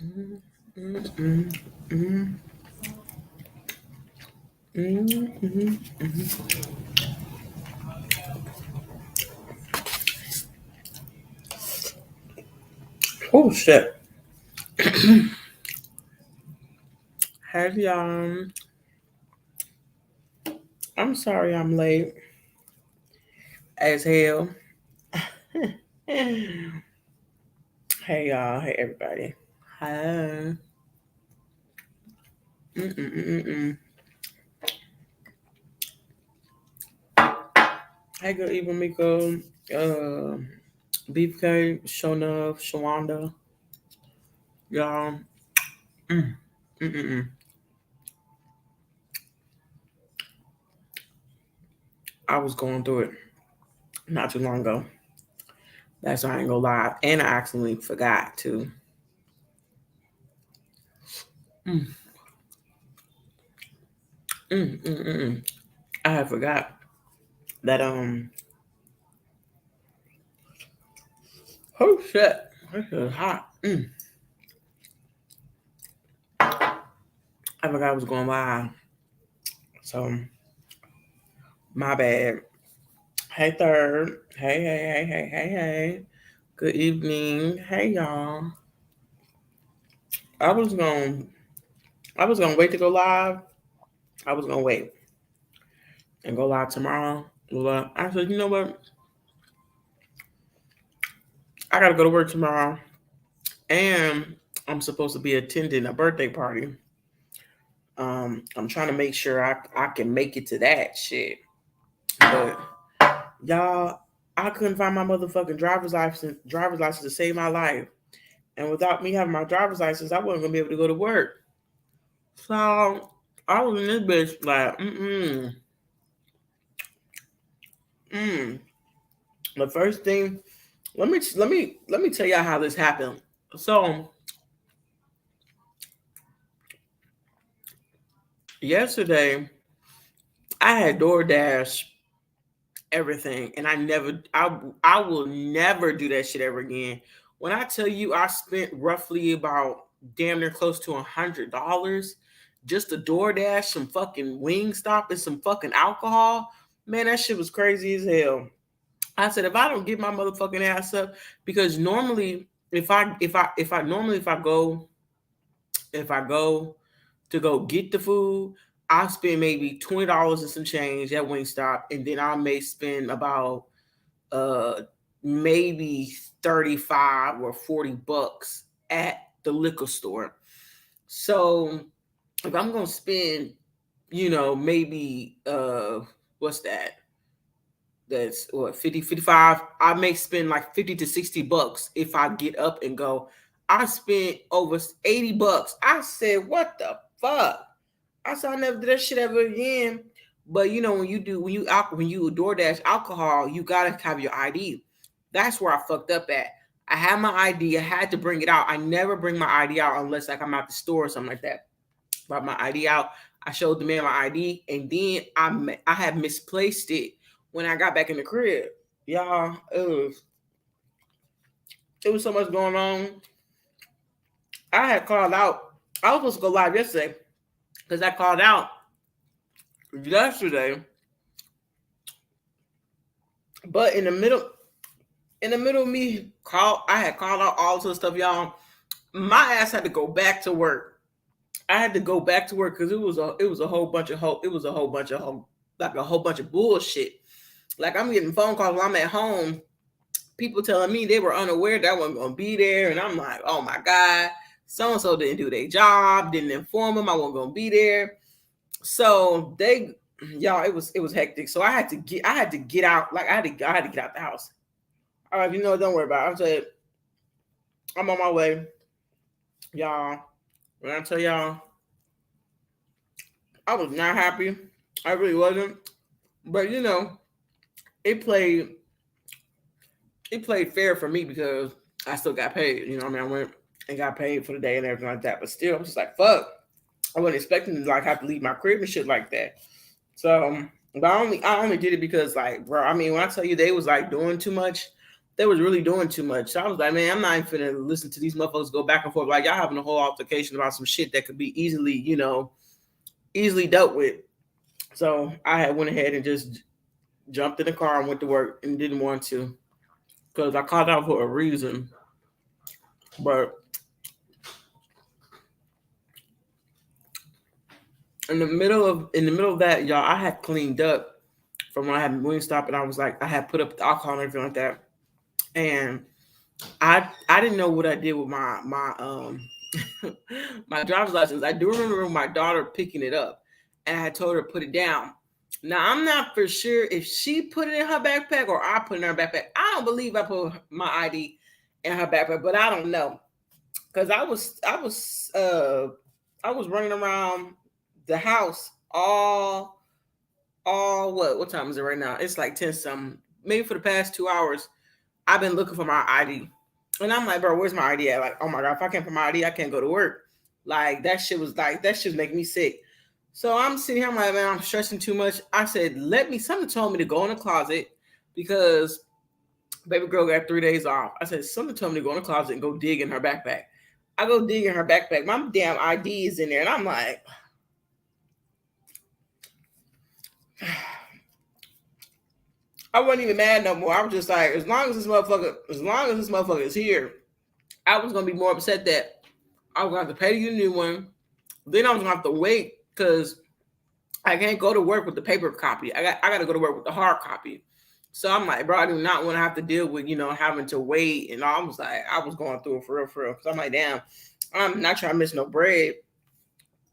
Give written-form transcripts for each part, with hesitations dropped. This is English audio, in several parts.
Oh shit. Hey y'all. I'm sorry I'm late as hell. Hey y'all. Hey everybody. Hi. Mm-mm-mm-mm. Hey, good evening, Miko. Uh, Beefcake, Shona, Shawanda. Y'all. Mm, mm-mm-mm. I was going through it not too long ago. That's why I ain't gonna lie. And I accidentally forgot to. Mm, mm. I had forgot that oh shit. This is hot. I forgot I was going live. So my bad. Hey third. Hey. Good evening. Hey y'all. I was going I was gonna wait to go live. I was gonna wait and go live tomorrow. But I said, you know what? I gotta go to work tomorrow. And I'm supposed to be attending a birthday party. I'm trying to make sure I can make it to that shit. But y'all, I couldn't find my motherfucking driver's license to save my life. And without me having my driver's license, I wasn't gonna be able to go to work. So I was in this bitch like, mm. The first thing, let me tell y'all how this happened. So yesterday, I had DoorDash everything, and I will never do that shit ever again. When I tell you, I spent roughly about damn near close to $100 just to DoorDash some fucking Wingstop and some fucking alcohol. Man, that shit was crazy as hell. I said, if I don't get my motherfucking ass up, because normally if I go to go get the food, I'll spend maybe $20 and some change at Wingstop, and then I may spend about uh maybe 35 or $40 at the liquor store. So if I'm gonna spend, maybe what's that? That's what 50, 55. I may spend like 50 to $60 if I get up and go. I spent over $80. I said, what the fuck? I said I never did that shit ever again. But when you DoorDash alcohol, you gotta have your ID. That's where I fucked up at. I had my ID. I had to bring it out. I never bring my ID out unless like I'm at the store or something like that. Brought my ID out. I showed the man my ID, and then I had misplaced it when I got back in the crib. Y'all, it was so much going on. I had called out. I was supposed to go live yesterday because I called out yesterday, but in the middle of me I had called out all sorts of stuff, y'all. My ass had to go back to work. I had to go back to work because it was a whole bunch of like a whole bunch of bullshit. Like I'm getting phone calls while I'm at home, people telling me they were unaware that I wasn't gonna be there, and I'm like, oh my god, so and so didn't do their job, didn't inform them I wasn't gonna be there. So y'all, it was hectic. So I had to get out, like I had to get out the house. All right, don't worry about it. I said I'm on my way, y'all. When I tell y'all, I was not happy. I really wasn't. But it played it played fair for me because I still got paid. You know what I mean? I went and got paid for the day and everything like that. But still, I'm just like, fuck. I wasn't expecting to like have to leave my crib and shit like that. So, but I only did it because like, bro. I mean, when I tell you they was like doing too much, they was really doing too much. So I was like, man, I'm not even finna listen to these motherfuckers go back and forth. Like, y'all having a whole altercation about some shit that could be easily, easily dealt with. So I had went ahead and just jumped in the car and went to work and didn't want to because I called out for a reason. But in the middle of that, y'all, I had cleaned up from when I had Wingstop, and I was like, I had put up the alcohol and everything like that, and I didn't know what I did with my my driver's license. I do remember my daughter picking it up, and I had told her to put it down. Now I'm not for sure if she put it in her backpack or I put it in her backpack. I don't believe I put my ID in her backpack, but I don't know because I was running around the house all what time is it right now? It's like 10 something. Maybe for the past 2 hours, I've been looking for my ID. And I'm like, bro, where's my ID at? Like, oh my God, if I can't put my ID, I can't go to work. Like that shit make me sick. So I'm sitting here, I'm like, man, I'm stressing too much. I said, something told me to go in the closet because baby girl got 3 days off. I said, something told me to go in the closet and go dig in her backpack. I go dig in her backpack. My damn ID is in there. And I'm like, I wasn't even mad no more. I was just like, as long as this motherfucker is here, I was gonna be more upset that I was gonna have to pay you a new one. Then I was gonna have to wait because I can't go to work with the paper copy. I got to go to work with the hard copy. So I'm like, bro, I do not want to have to deal with having to wait. And I was like, I was going through it for real. So I'm like, damn, I'm not trying to miss no bread.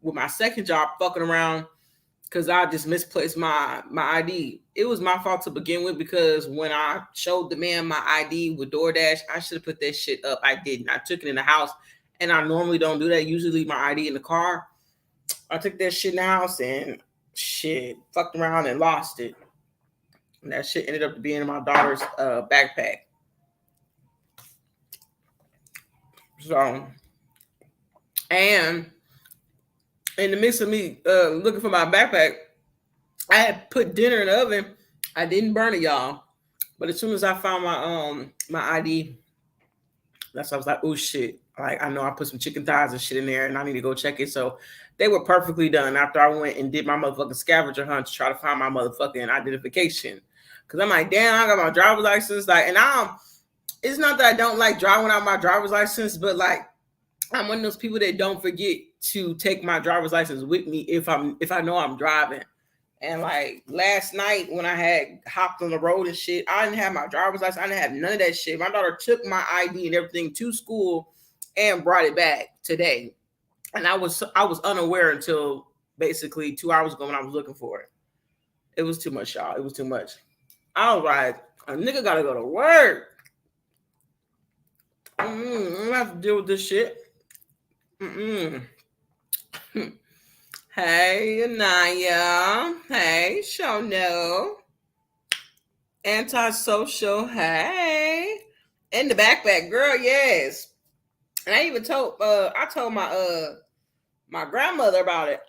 With my second job, fucking around because I just misplaced my ID. It was my fault to begin with because when I showed the man my ID with DoorDash, I should have put that shit up. I didn't. I took it in the house, and I normally don't do that. Usually leave my ID in the car. I took that shit in the house and shit, fucked around and lost it. And that shit ended up being in my daughter's backpack. So, and in the midst of me looking for my backpack, I had put dinner in the oven. I didn't burn it, y'all. But as soon as I found my ID, that's when I was like, oh shit. Like I know I put some chicken thighs and shit in there and I need to go check it. So they were perfectly done after I went and did my motherfucking scavenger hunt to try to find my motherfucking identification. Cause I'm like, damn, I got my driver's license. Like, and it's not that I don't like driving without my driver's license, but like I'm one of those people that don't forget to take my driver's license with me if I know I'm driving. And like last night when I had hopped on the road and shit, I didn't have my driver's license. I didn't have none of that shit. My daughter took my ID and everything to school and brought it back today. And I was unaware until basically 2 hours ago when I was looking for it. It was too much, y'all. It was too much. I was like, a nigga gotta go to work. I'm gonna have to deal with this shit. Hey, Anaya. Hey, Shono. Antisocial. Hey. In the backpack, girl, yes. And I even told my grandmother about it.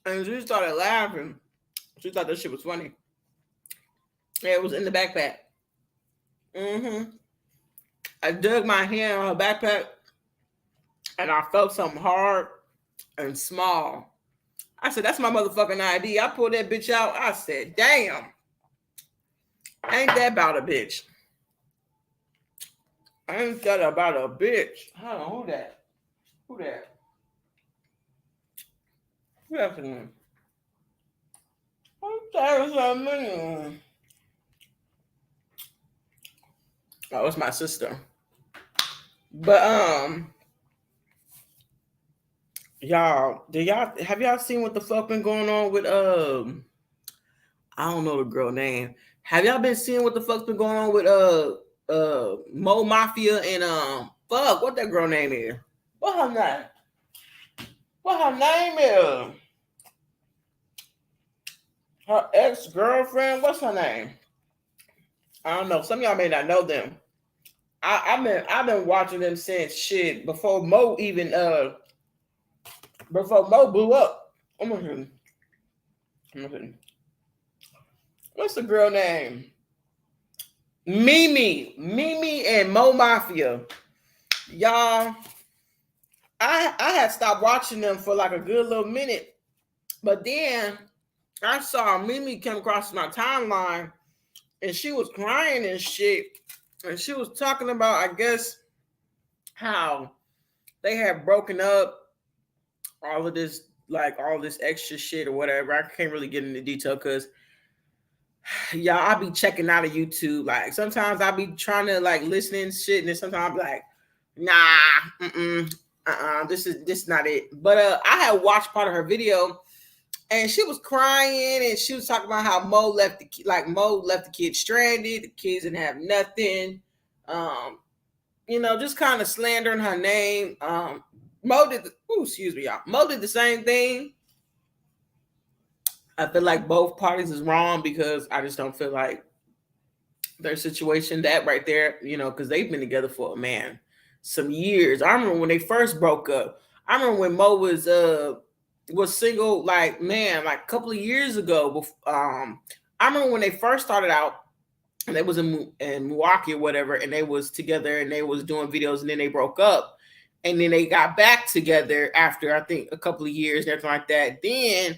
And she started laughing. She thought that shit was funny. Yeah, it was in the backpack. I dug my hand on her backpack and I felt something hard and small. I said, that's my motherfucking ID. I pulled that bitch out. I said, damn. Ain't that about a bitch? Ain't that about a bitch? Hold on, who that? Who that? Who that for me? Who's that for me? Oh, it's my sister. But y'all, have y'all seen what the fuck been going on with I don't know the girl name. Have y'all been seeing what the fuck's been going on with Mo Mafia and fuck what that girl name is? What her name? What her name is? Her ex-girlfriend? What's her name? I don't know. Some of y'all may not know them. I've been watching them since shit before Mo even before Mo blew up. I'm gonna see. What's the girl name? Mimi, and Mo Mafia, y'all. I had stopped watching them for like a good little minute, but then I saw Mimi come across my timeline, and she was crying and shit, and she was talking about, I guess, how they had broken up, all of this, like all this extra shit or whatever. I can't really get into detail because y'all, I be checking out of YouTube. Like sometimes I be trying to like listen and shit, and then sometimes I'm like, nah, this is not it. But I had watched part of her video, and she was crying, and she was talking about how Mo left the kid stranded. The kids didn't have nothing. Um, just kind of slandering her name. Excuse me, y'all. Mo did the same thing. I feel like both parties is wrong because I just don't feel like their situation that right there, because they've been together for some years. I remember when they first broke up. I remember when Mo was single, like man, like a couple of years ago. I remember when they first started out, and they was in Milwaukee or whatever, and they was together and they was doing videos, and then they broke up, and then they got back together after I think a couple of years and everything like that. Then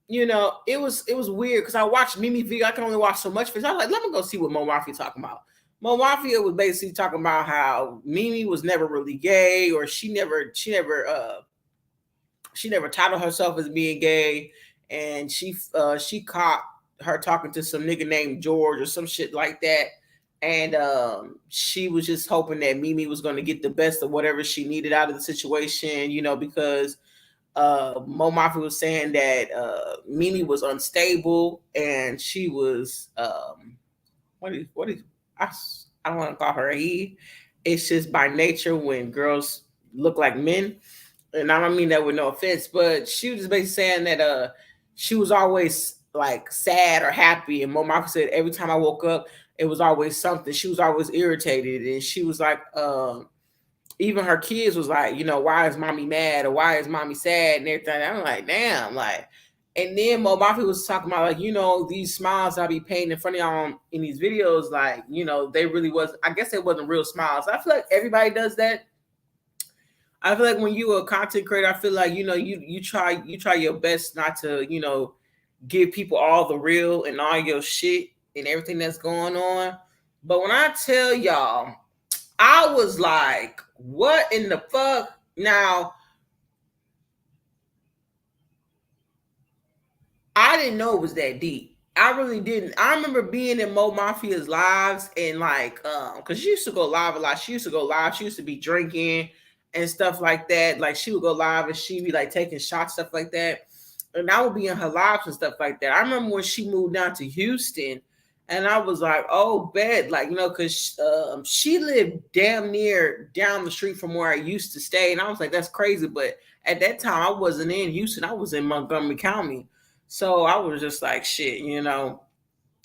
it was weird because I watched Mimi video. I can only watch so much of it. So I was like, let me go see what Mo Mafia talking about. Mo Mafia was basically talking about how Mimi was never really gay, or she never titled herself as being gay, and she caught her talking to some nigga named George or some shit like that. And she was just hoping that Mimi was going to get the best of whatever she needed out of the situation, because Mo Mafia was saying that Mimi was unstable, and she was what is I don't want to call her he. It's just by nature when girls look like men, and I don't mean that with no offense, but she was just basically saying that she was always like sad or happy, and Mo Mafia said every time I woke up, it was always something. She was always irritated, and she was like, even her kids was like, why is mommy mad or why is mommy sad and everything. I'm like, damn, like. And then Mo Mafia was talking about like, these smiles I be painting in front of y'all in these videos, like, they really was. I guess it wasn't real smiles. I feel like everybody does that. I feel like when you a content creator, I feel like you try your best not to give people all the real and all your shit and everything that's going on. But when I tell y'all, I was like, what in the fuck? Now, I didn't know it was that deep. I really didn't. I remember being in Mo Mafia's lives and like, because she used to go live a lot. She used to go live. She used to be drinking and stuff like that. Like she would go live and she'd be like taking shots, stuff like that. And I would be in her lives and stuff like that. I remember when she moved down to Houston, and I was like, oh, bet, like, because she lived damn near down the street from where I used to stay. And I was like, that's crazy. But at that time, I wasn't in Houston. I was in Montgomery County. So I was just like, shit,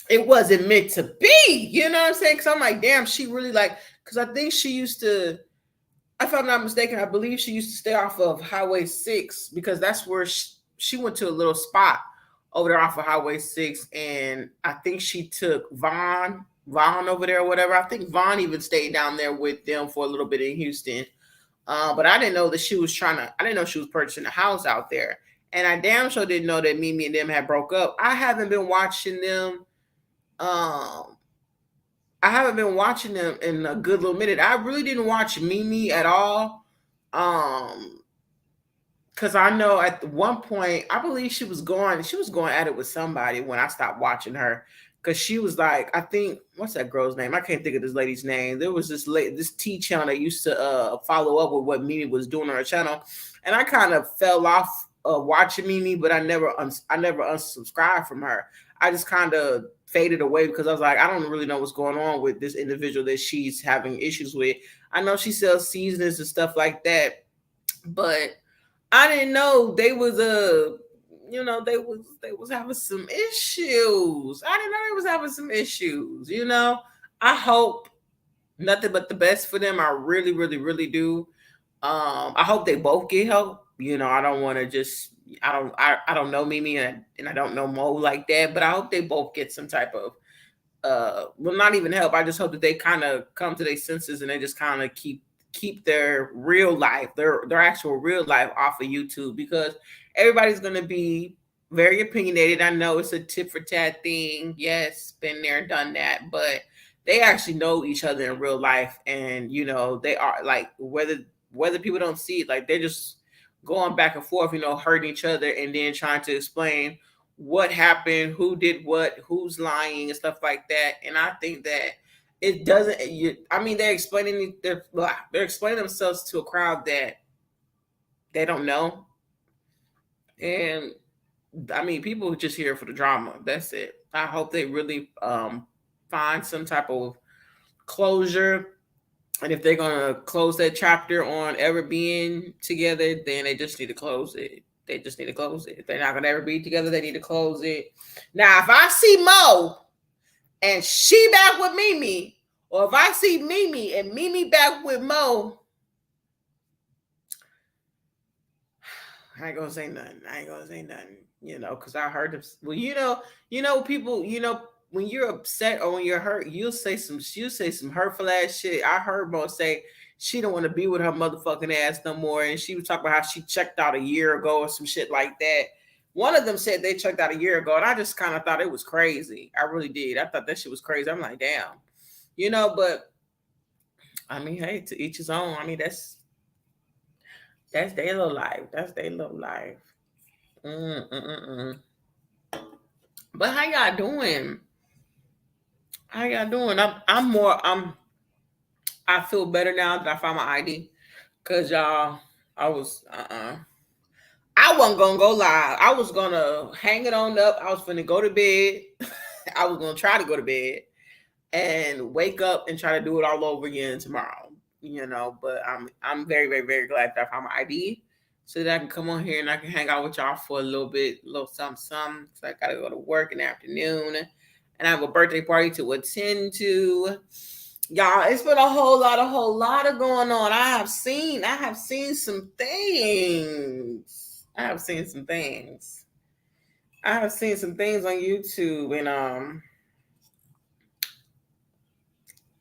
it wasn't meant to be. You know what I'm saying? Because I'm like, damn, she really like, because I think she used to, if I'm not mistaken, I believe she used to stay off of Highway 6 because that's where she went to a little spot over there off of Highway 6. And I think she took Vaughn over there or whatever. I think Vaughn even stayed down there with them for a little bit in Houston. But I didn't know that I didn't know she was purchasing a house out there. And I damn sure didn't know that Mimi and them had broke up. I haven't been watching them. I haven't been watching them in a good little minute. I really didn't watch Mimi at all. Because I know at one point, I believe she was going at it with somebody when I stopped watching her. Because she was like, I think, what's that girl's name? I can't think of this lady's name. There was this T channel that used to follow up with what Mimi was doing on her channel, and I kind of fell off watching Mimi, but I never unsubscribed from her. I just kind of faded away because I was like, I don't really know what's going on with this individual that she's having issues with. I know she sells seasonings and stuff like that, but I didn't know they was they was having some issues. I didn't know they was having some issues. I hope nothing but the best for them. I really, really, really do. I hope they both get help. I don't want to just. I don't know Mimi and I don't know Mo like that, but I hope they both get some type of well, not even help. I just hope that they kind of come to their senses and they just kind of keep their real life, their actual real life off of YouTube, because everybody's gonna be very opinionated. I know it's a tit for tat thing. Yes, been there, done that, but they actually know each other in real life, and they are like, whether people don't see it, like they're just going back and forth, hurting each other, and then trying to explain what happened, who did what, who's lying, and stuff like that. And I think that it doesn't. I mean, they're explaining themselves to a crowd that they don't know, and I mean, people just here for the drama. That's it. I hope they really find some type of closure. And if they're gonna close that chapter on ever being together, then they just need to close it. They just need to close it. If they're not gonna ever be together, they need to close it. Now, if I see Mo and she back with Mimi, or if I see Mimi and Mimi back with Mo, I ain't gonna say nothing. Because I heard them. Well, people, when you're upset or when you're hurt, you'll say some hurtful ass shit. I heard Mo say she don't want to be with her motherfucking ass no more, and she was talking about how she checked out a year ago or some shit like that. One of them said they checked out a year ago, and I just kind of thought it was crazy. I really did. I thought that shit was crazy. I'm like, damn, but I mean, hey, to each his own. I mean, that's their little life. That's their little life. Mm-mm-mm. But how y'all doing? How y'all doing? I feel better now that I found my ID. Cause y'all, I was I wasn't gonna go live. I was gonna hang it on up. I was gonna go to bed. I was gonna try to go to bed and wake up and try to do it all over again tomorrow. But I'm very, very, very glad that I found my ID, so that I can come on here and I can hang out with y'all for a little bit, a little something, something. So I gotta go to work in the afternoon, and I have a birthday party to attend to. Y'all, it's been a whole lot of going on. I have seen some things. I have seen some things. I have seen some things on YouTube,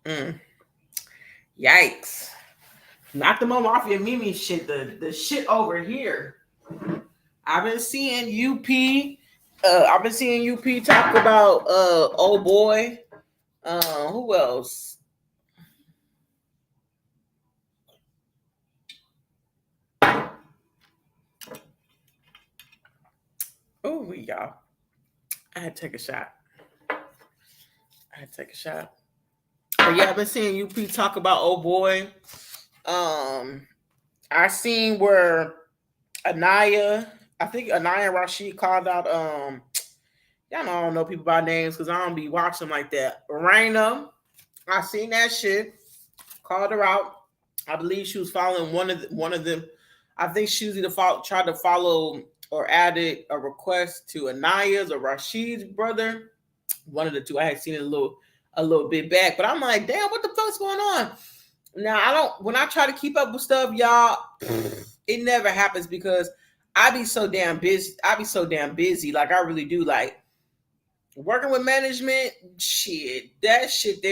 and yikes. Not the Mo Mafia Mimi shit, the shit over here. I've been seeing UP. I've been seeing UP talk about old boy. Who else? Oh, y'all. I had to take a shot. But yeah, I've been seeing UP talk about old boy. I seen where Anaya, I think Anaya Rashid called out y'all know I don't know people by names because I don't be watching like that. Raina, I seen that shit. Called her out. I believe she was following one of them. I think she was either tried to follow or added a request to Anaya's or Rashid's brother. One of the two. I had seen it a little bit back, but I'm like, damn, what the fuck's going on? Now I don't. When I try to keep up with stuff, y'all, it never happens because I be so damn busy. Like I really do. Like working with management, shit. That's just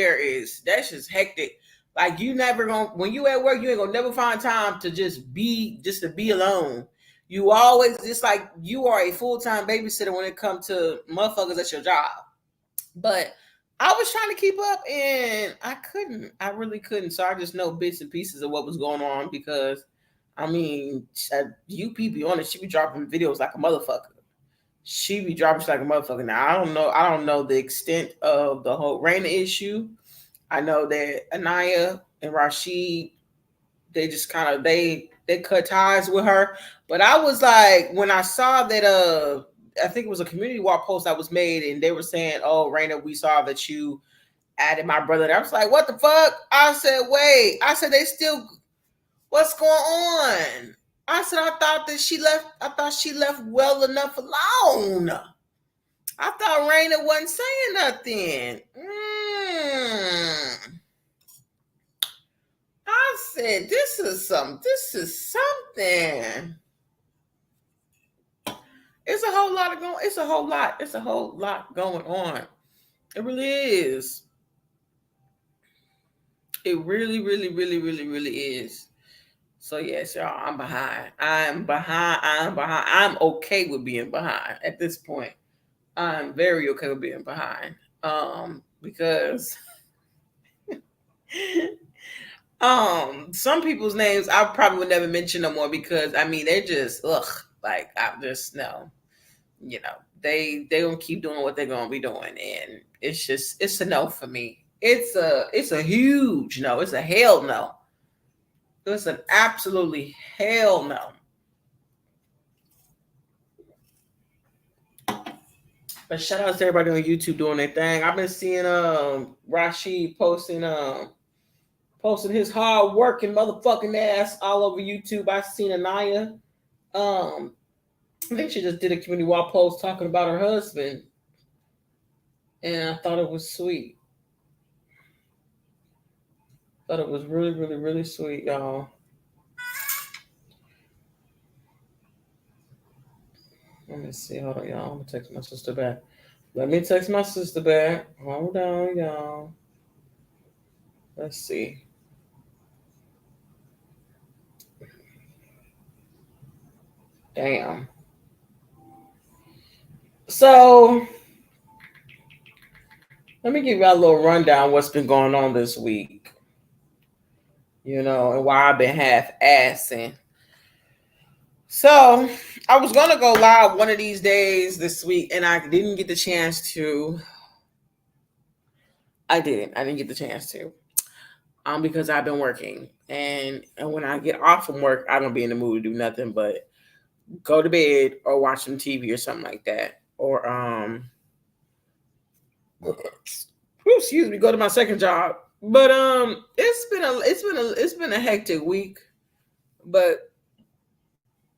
hectic. Like you never gonna when you at work, you ain't gonna never find time to just to be alone. You always just like you are a full-time babysitter when it comes to motherfuckers at your job. But I was trying to keep up and I couldn't. I really couldn't. So I just know bits and pieces of what was going on because I mean, UP be on it. She be dropping videos like a motherfucker. She be dropping shit like a motherfucker. Now I don't know the extent of the whole Raina issue. I know that Anaya and Rashid, they just kind of they cut ties with her. But I was like, when I saw that I think it was a community walk post that was made, and they were saying, "Oh, Raina, we saw that you added my brother." I was like, "What the fuck?" I said, "Wait." I said, "They still. What's going on?" I said, "I thought that she left. I thought she left well enough alone. I thought Raina wasn't saying nothing." I said, "This is something. It's a whole lot going on. It really is. It really, really, really, really, really is. So yes, y'all, I'm behind. I'm behind. I'm behind. I'm okay with being behind at this point. I'm very okay with being behind. Because some people's names I probably would never mention no more because I mean they're just ugh. Like I just know, you know, they gonna keep doing what they're gonna be doing, and it's a no for me. It's a huge no. It's a hell no. It's an absolutely hell no. But shout out to everybody on YouTube doing their thing. I've been seeing Rashid posting his hard working motherfucking ass all over YouTube. I seen Anaya. Um, I think she just did a community wall post talking about her husband, and I thought it was sweet. Thought it was really, really, really sweet, y'all. Let me see. Hold on, y'all. I'm gonna text my sister back. Let me text my sister back. Hold on, y'all. Let's see. Damn. So let me give you a little rundown what's been going on this week. You know, and why I've been half assing. So I was gonna go live one of these days this week, and I didn't get the chance to. I didn't. I didn't get the chance to. Because I've been working, and when I get off from work, I don't be in the mood to do nothing but go to bed or watch some TV or something like that, or excuse me, go to my second job. But it's been a hectic week, but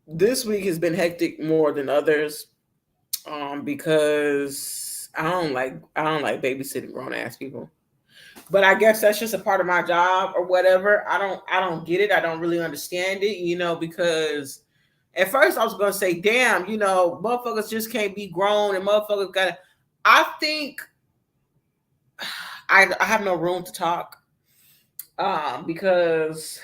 this week has been hectic more than others, because I don't like babysitting grown ass people. But I guess that's just a part of my job or whatever. I don't get it. I don't really understand it, because at first I was gonna say, damn, motherfuckers just can't be grown and motherfuckers gotta. I think I have no room to talk, because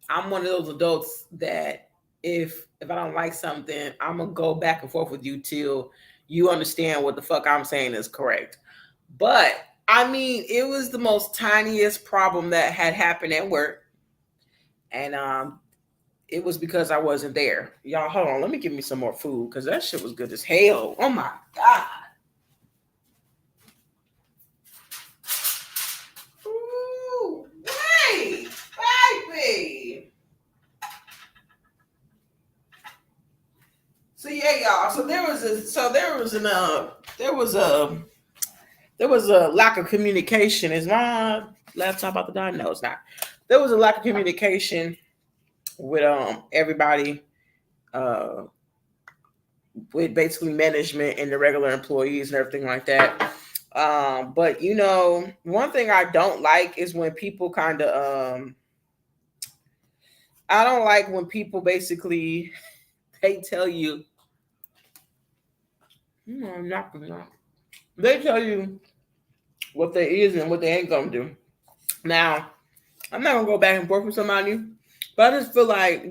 I'm one of those adults that if I don't like something, I'm gonna go back and forth with you till you understand what the fuck I'm saying is correct. But I mean, it was the most tiniest problem that had happened at work, and it was because I wasn't there. Y'all, hold on, let me give me some more food because that shit was good as hell. Oh my god. Ooh, wait, baby. So yeah, y'all. There was a lack of communication. Is my laptop about to die? No, it's not. There was a lack of communication with everybody, uh with basically management and the regular employees and everything like that. But one thing I don't like is when people kind of I don't like when people basically they tell you, I'm not gonna. They tell you what they is and what they ain't gonna do. Now, I'm not gonna go back and forth with somebody, but I just feel like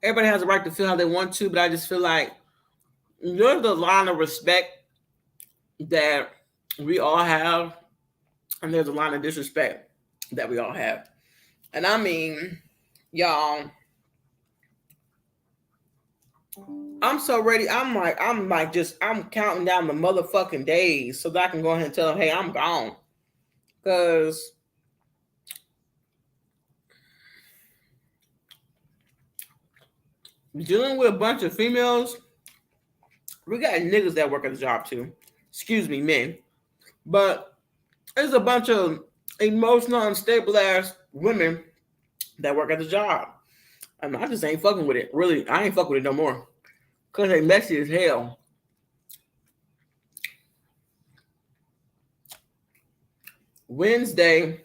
everybody has a right to feel how they want to. But I just feel like there's the line of respect that we all have, and there's a line of disrespect that we all have. And I mean, y'all, I'm so ready. I'm counting down the motherfucking days so that I can go ahead and tell them, hey, I'm gone. Because dealing with a bunch of females, we got niggas that work at the job too. Excuse me, men. But there's a bunch of emotional unstable ass women that work at the job. I mean, I just ain't fucking with it. Really, I ain't fucking with it no more. Cause they messy as hell. Wednesday,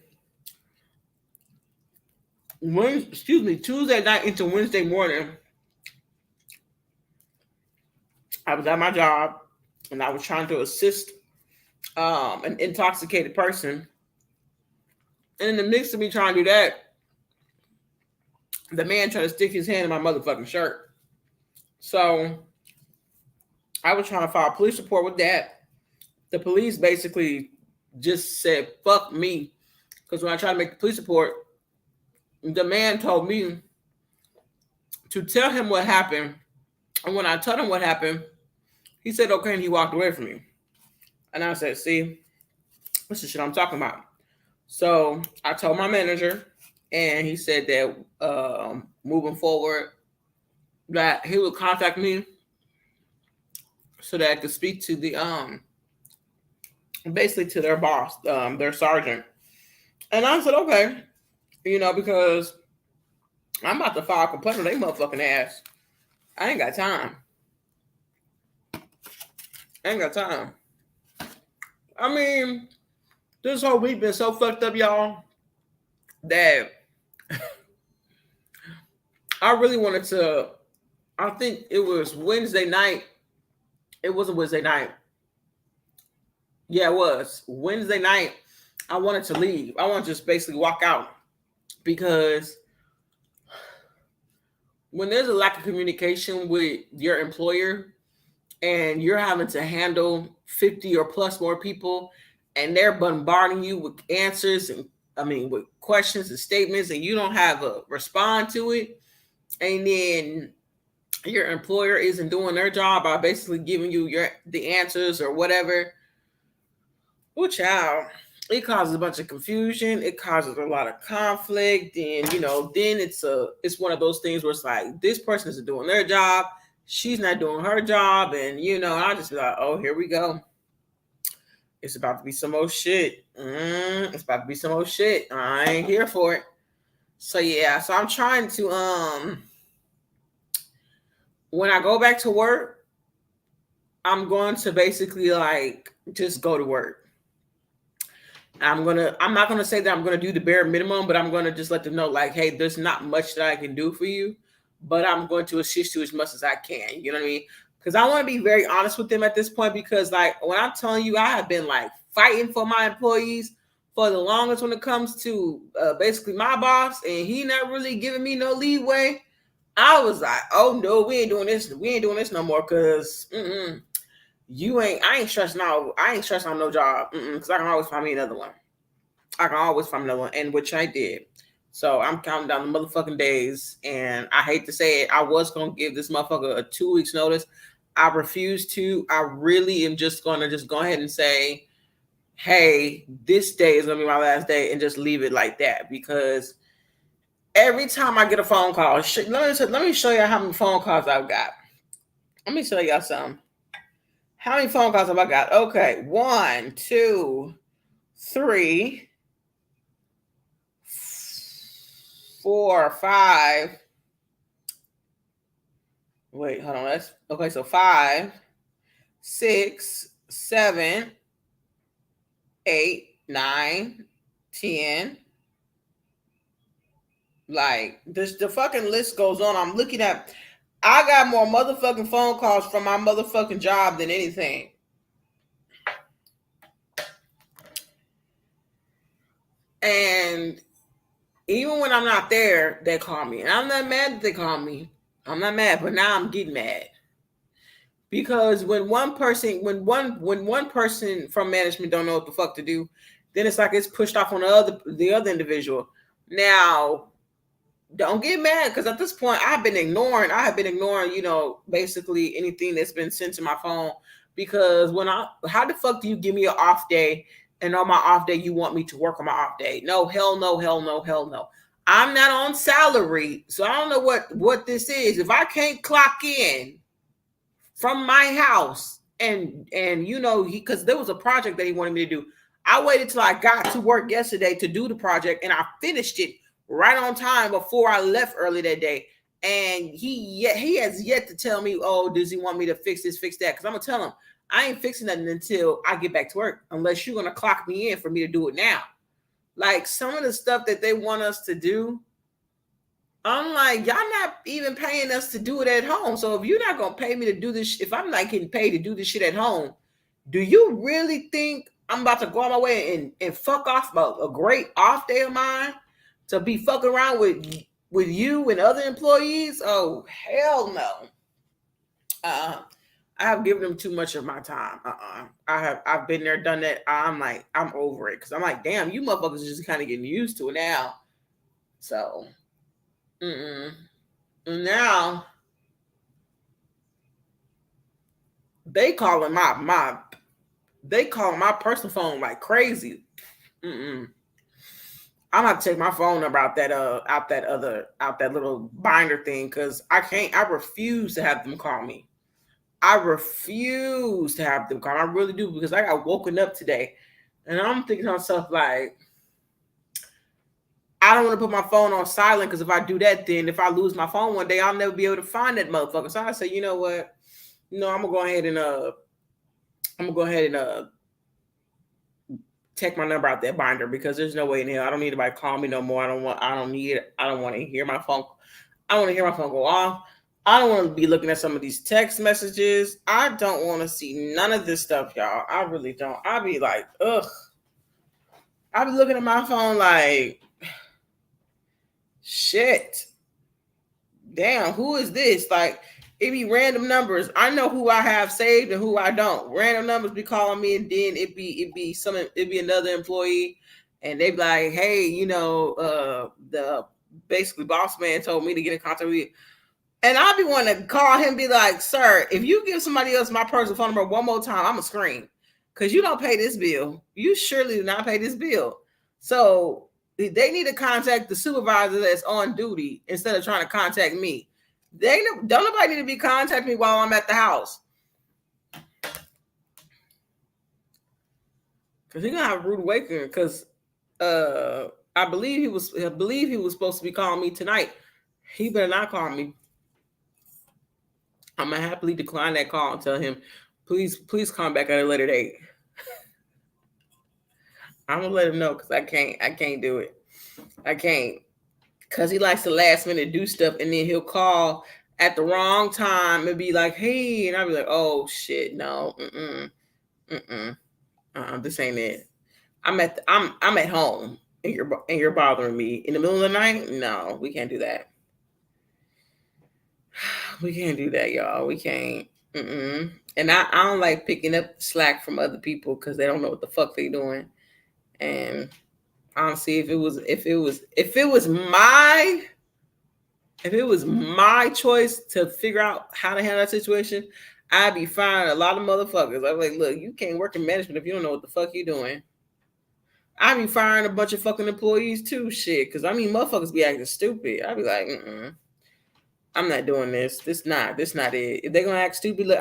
Tuesday night into Wednesday morning, I was at my job and I was trying to assist an intoxicated person. And in the midst of me trying to do that, the man tried to stick his hand in my motherfucking shirt. So I was trying to file a police report with that. The police basically just said, fuck me. Because when I tried to make the police report, the man told me to tell him what happened. And when I told him what happened, he said, okay, and he walked away from me. And I said, see, this is shit I'm talking about. So I told my manager, and he said that moving forward, that he would contact me so that I could speak to the basically to their boss, their sergeant. And I said, okay, because I'm about to file a complaint on their motherfucking ass. I ain't got time. I mean, this whole week been so fucked up, y'all, that I really wanted to. I think it was Wednesday night. It wasn't Wednesday night. Yeah, it was Wednesday night. I wanted to leave. I wanted to just basically walk out because when there's a lack of communication with your employer and you're having to handle 50 or plus more people and they're bombarding you with answers and with questions and statements, and you don't have a respond to it, and then your employer isn't doing their job by basically giving you the answers or whatever. Oh, child, it causes a bunch of confusion. It causes a lot of conflict, and then it's one of those things where it's like this person isn't doing their job, she's not doing her job, and I just be like, oh, here we go. It's about to be some old shit. It's about to be some old shit. I ain't here for it. So yeah, so I'm trying to when I go back to work, I'm going to basically just go to work. I'm not gonna say that I'm gonna do the bare minimum, but I'm gonna just let them know, hey, there's not much that I can do for you, but I'm going to assist you as much as I can. You know what I mean? Because I want to be very honest with them at this point, because when I'm telling you, I have been fighting for my employees for the longest when it comes to basically my boss, and he not really giving me no leeway. I was like, oh no, we ain't doing this no more, because I ain't stressing out on no job, because I can always find me another one. And which I did. So I'm counting down the motherfucking days, and I hate to say it, I was gonna give this motherfucker a 2 weeks notice. I refuse to. I really am just gonna go ahead and say, hey, this day is gonna be my last day, and just leave it like that, because every time I get a phone call, let me show you how many phone calls I've got. Let me show y'all something. How many phone calls have I got? Okay, 1, 2, 3, 4, 5. Wait, hold on. That's okay. So 5, 6, 7, 8, 9, 10. The fucking list goes on. I'm looking at. I got more motherfucking phone calls from my motherfucking job than anything. And even when I'm not there, they call me. And I'm not mad that they call me. I'm not mad, but now I'm getting mad. Because when one person from management don't know what the fuck to do, then it's pushed off on the other individual. Now, don't get mad, because at this point I have been ignoring, basically anything that's been sent to my phone. Because how the fuck do you give me an off day, and on my off day you want me to work on my off day? No, hell no, hell no, hell no. I'm not on salary, so I don't know what this is. If I can't clock in from my house, and because there was a project that he wanted me to do, I waited till I got to work yesterday to do the project, and I finished it right on time before I left early that day. And he has yet to tell me, oh, does he want me to fix this, fix that? Because I'm gonna tell him I ain't fixing nothing until I get back to work, unless you're gonna clock me in for me to do it now. Some of the stuff that they want us to do, I'm like, y'all not even paying us to do it at home. So if you're not gonna pay me to do this, if I'm not getting paid to do this shit at home, do you really think I'm about to go on my way and fuck off a great off day of mine to be fucking around with you and other employees? Oh hell no. I have given them too much of my time. I've been there, done that. I'm like, I'm over it because I'm like, damn, you motherfuckers just kind of getting used to it now. So, now they calling they calling my personal phone like crazy. I'm gonna have to take my phone number out that little binder thing because I can't. I refuse to have them call me. I refuse to have them call. I really do because I got woken up today, and I'm thinking to myself like, I don't want to put my phone on silent because if I do that, then if I lose my phone one day, I'll never be able to find that motherfucker. So I say, you know what? No, I'm gonna go ahead and take my number out that binder because there's no way in hell I don't need anybody to call me no more. I don't want to hear my phone. I don't want to hear my phone go off. I don't want to be looking at some of these text messages. I don't want to see none of this stuff, y'all. I really don't. I'll be like, ugh. I'll be looking at my phone like, shit. Damn, who is this? Like, it be random numbers. I know who I have saved and who I don't. Random numbers be calling me, and then it be another employee, and they be like, hey, the basically boss man told me to get in contact with you. And I'll be wanting to call him and be like, sir, if you give somebody else my personal phone number one more time, I'm going to scream. Because you don't pay this bill. You surely do not pay this bill. So they need to contact the supervisor that's on duty instead of trying to contact me. Don't nobody need to be contacting me while I'm at the house. Because he's going to have a rude awakening. Because I believe he was supposed to be calling me tonight. He better not call me. I'm gonna happily decline that call and tell him, please call back at a later date. I'm gonna let him know because I can't do it. I can't because he likes to last minute do stuff and then he'll call at the wrong time and be like, hey, and I'll be like, oh shit, no, this ain't it. I'm at home and you're bothering me in the middle of the night. No, we can't do that. We can't do that, y'all. We can't. And I don't like picking up slack from other people because they don't know what the fuck they doing. And honestly, if it was my choice to figure out how to handle that situation, I'd be firing a lot of motherfuckers. I'm like, look, you can't work in management if you don't know what the fuck you're doing. I'd be firing a bunch of fucking employees too, shit. Because I mean, motherfuckers be acting stupid. I'd be like, I'm not doing this. This not it. If they're gonna act stupid, look,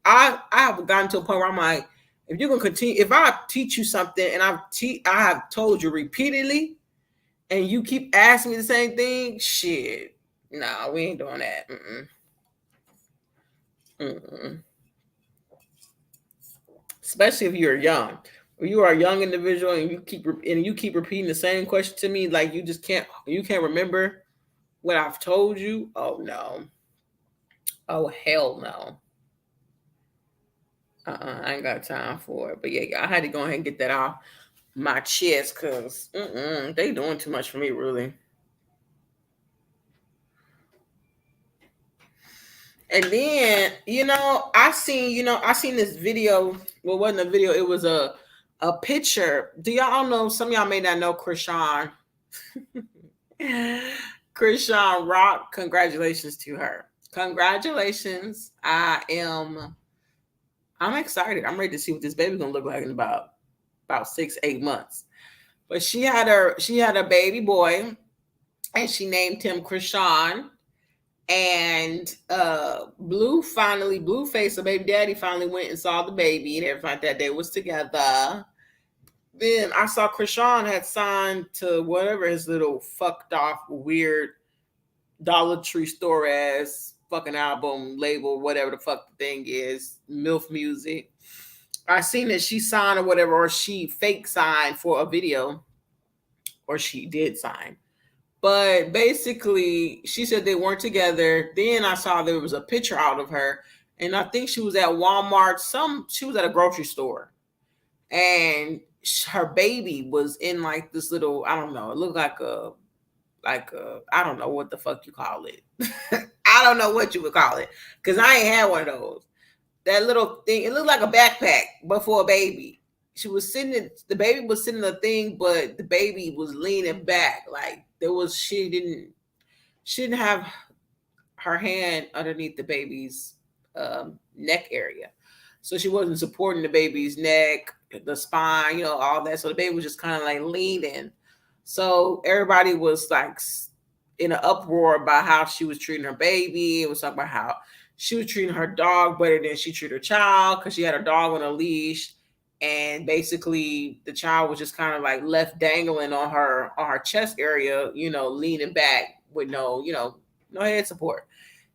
I have gotten to a point where I'm like, if you're gonna continue, if I teach you something and I have told you repeatedly, and you keep asking me the same thing, shit, nah, we ain't doing that. Especially if you're young. If you are a young individual and you keep repeating the same question to me, like you can't remember what I've told you. Oh no. Oh hell no. I ain't got time for it. But yeah, I had to go ahead and get that off my chest because they doing too much for me, really. And then, I seen this video. Well, it wasn't a video, it was a picture. Do y'all know? Some of y'all may not know Krishan. Krishan Rock, congratulations to her. Congratulations. I'm excited. I'm ready to see what this baby's gonna look like in about 6-8 months. But she had a baby boy, and she named him Krishan. And Blueface, the baby daddy, finally went and saw the baby and everything like that. They was together. Then I saw Krishan had signed to whatever his little fucked off weird Dollar Tree store ass fucking album label, whatever the fuck the thing is, MILF Music. I seen that she signed or whatever, or she fake signed for a video, or she did sign. But basically, she said they weren't together. Then I saw there was a picture out of her, and I think she was at Walmart. She was at a grocery store, and her baby was in like this little. I don't know. It looked like a I don't know what the fuck you call it. I don't know what you would call it because I ain't had one of those. That little thing. It looked like a backpack, but for a baby. She was sitting. The baby was sitting in a thing, but the baby was leaning back. Like there was. She didn't have her hand underneath the baby's neck area, so she wasn't supporting the baby's neck, the spine, all that. So the baby was just kind of like leaning. So everybody was like in an uproar about how she was treating her baby. It was talking about how she was treating her dog better than she treated her child because she had her dog on a leash, and basically the child was just kind of like left dangling on her chest area, leaning back with no head support.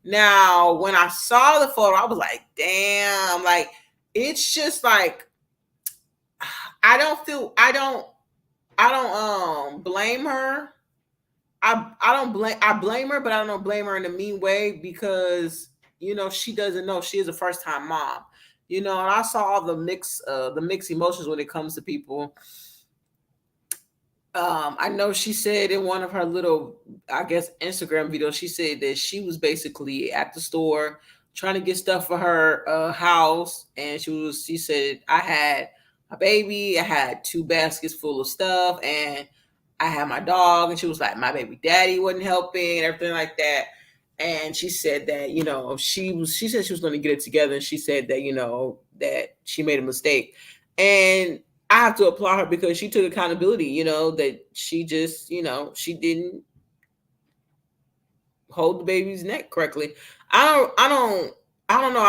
Now, when I saw the photo, I was like, damn, like it's just like I don't blame her. I don't blame I blame her, but I don't blame her in a mean way because she doesn't know she is a first time mom. And I saw all the mixed emotions when it comes to people. I know she said in one of her little, I guess, Instagram videos, she said that she was basically at the store trying to get stuff for her house, and she said I had a baby, I had two baskets full of stuff, and I had my dog, and she was like my baby daddy wasn't helping and everything like that. And she said that she said she was going to get it together, and she said that that she made a mistake, and I have to applaud her because she took accountability, that she just, she didn't hold the baby's neck correctly. I don't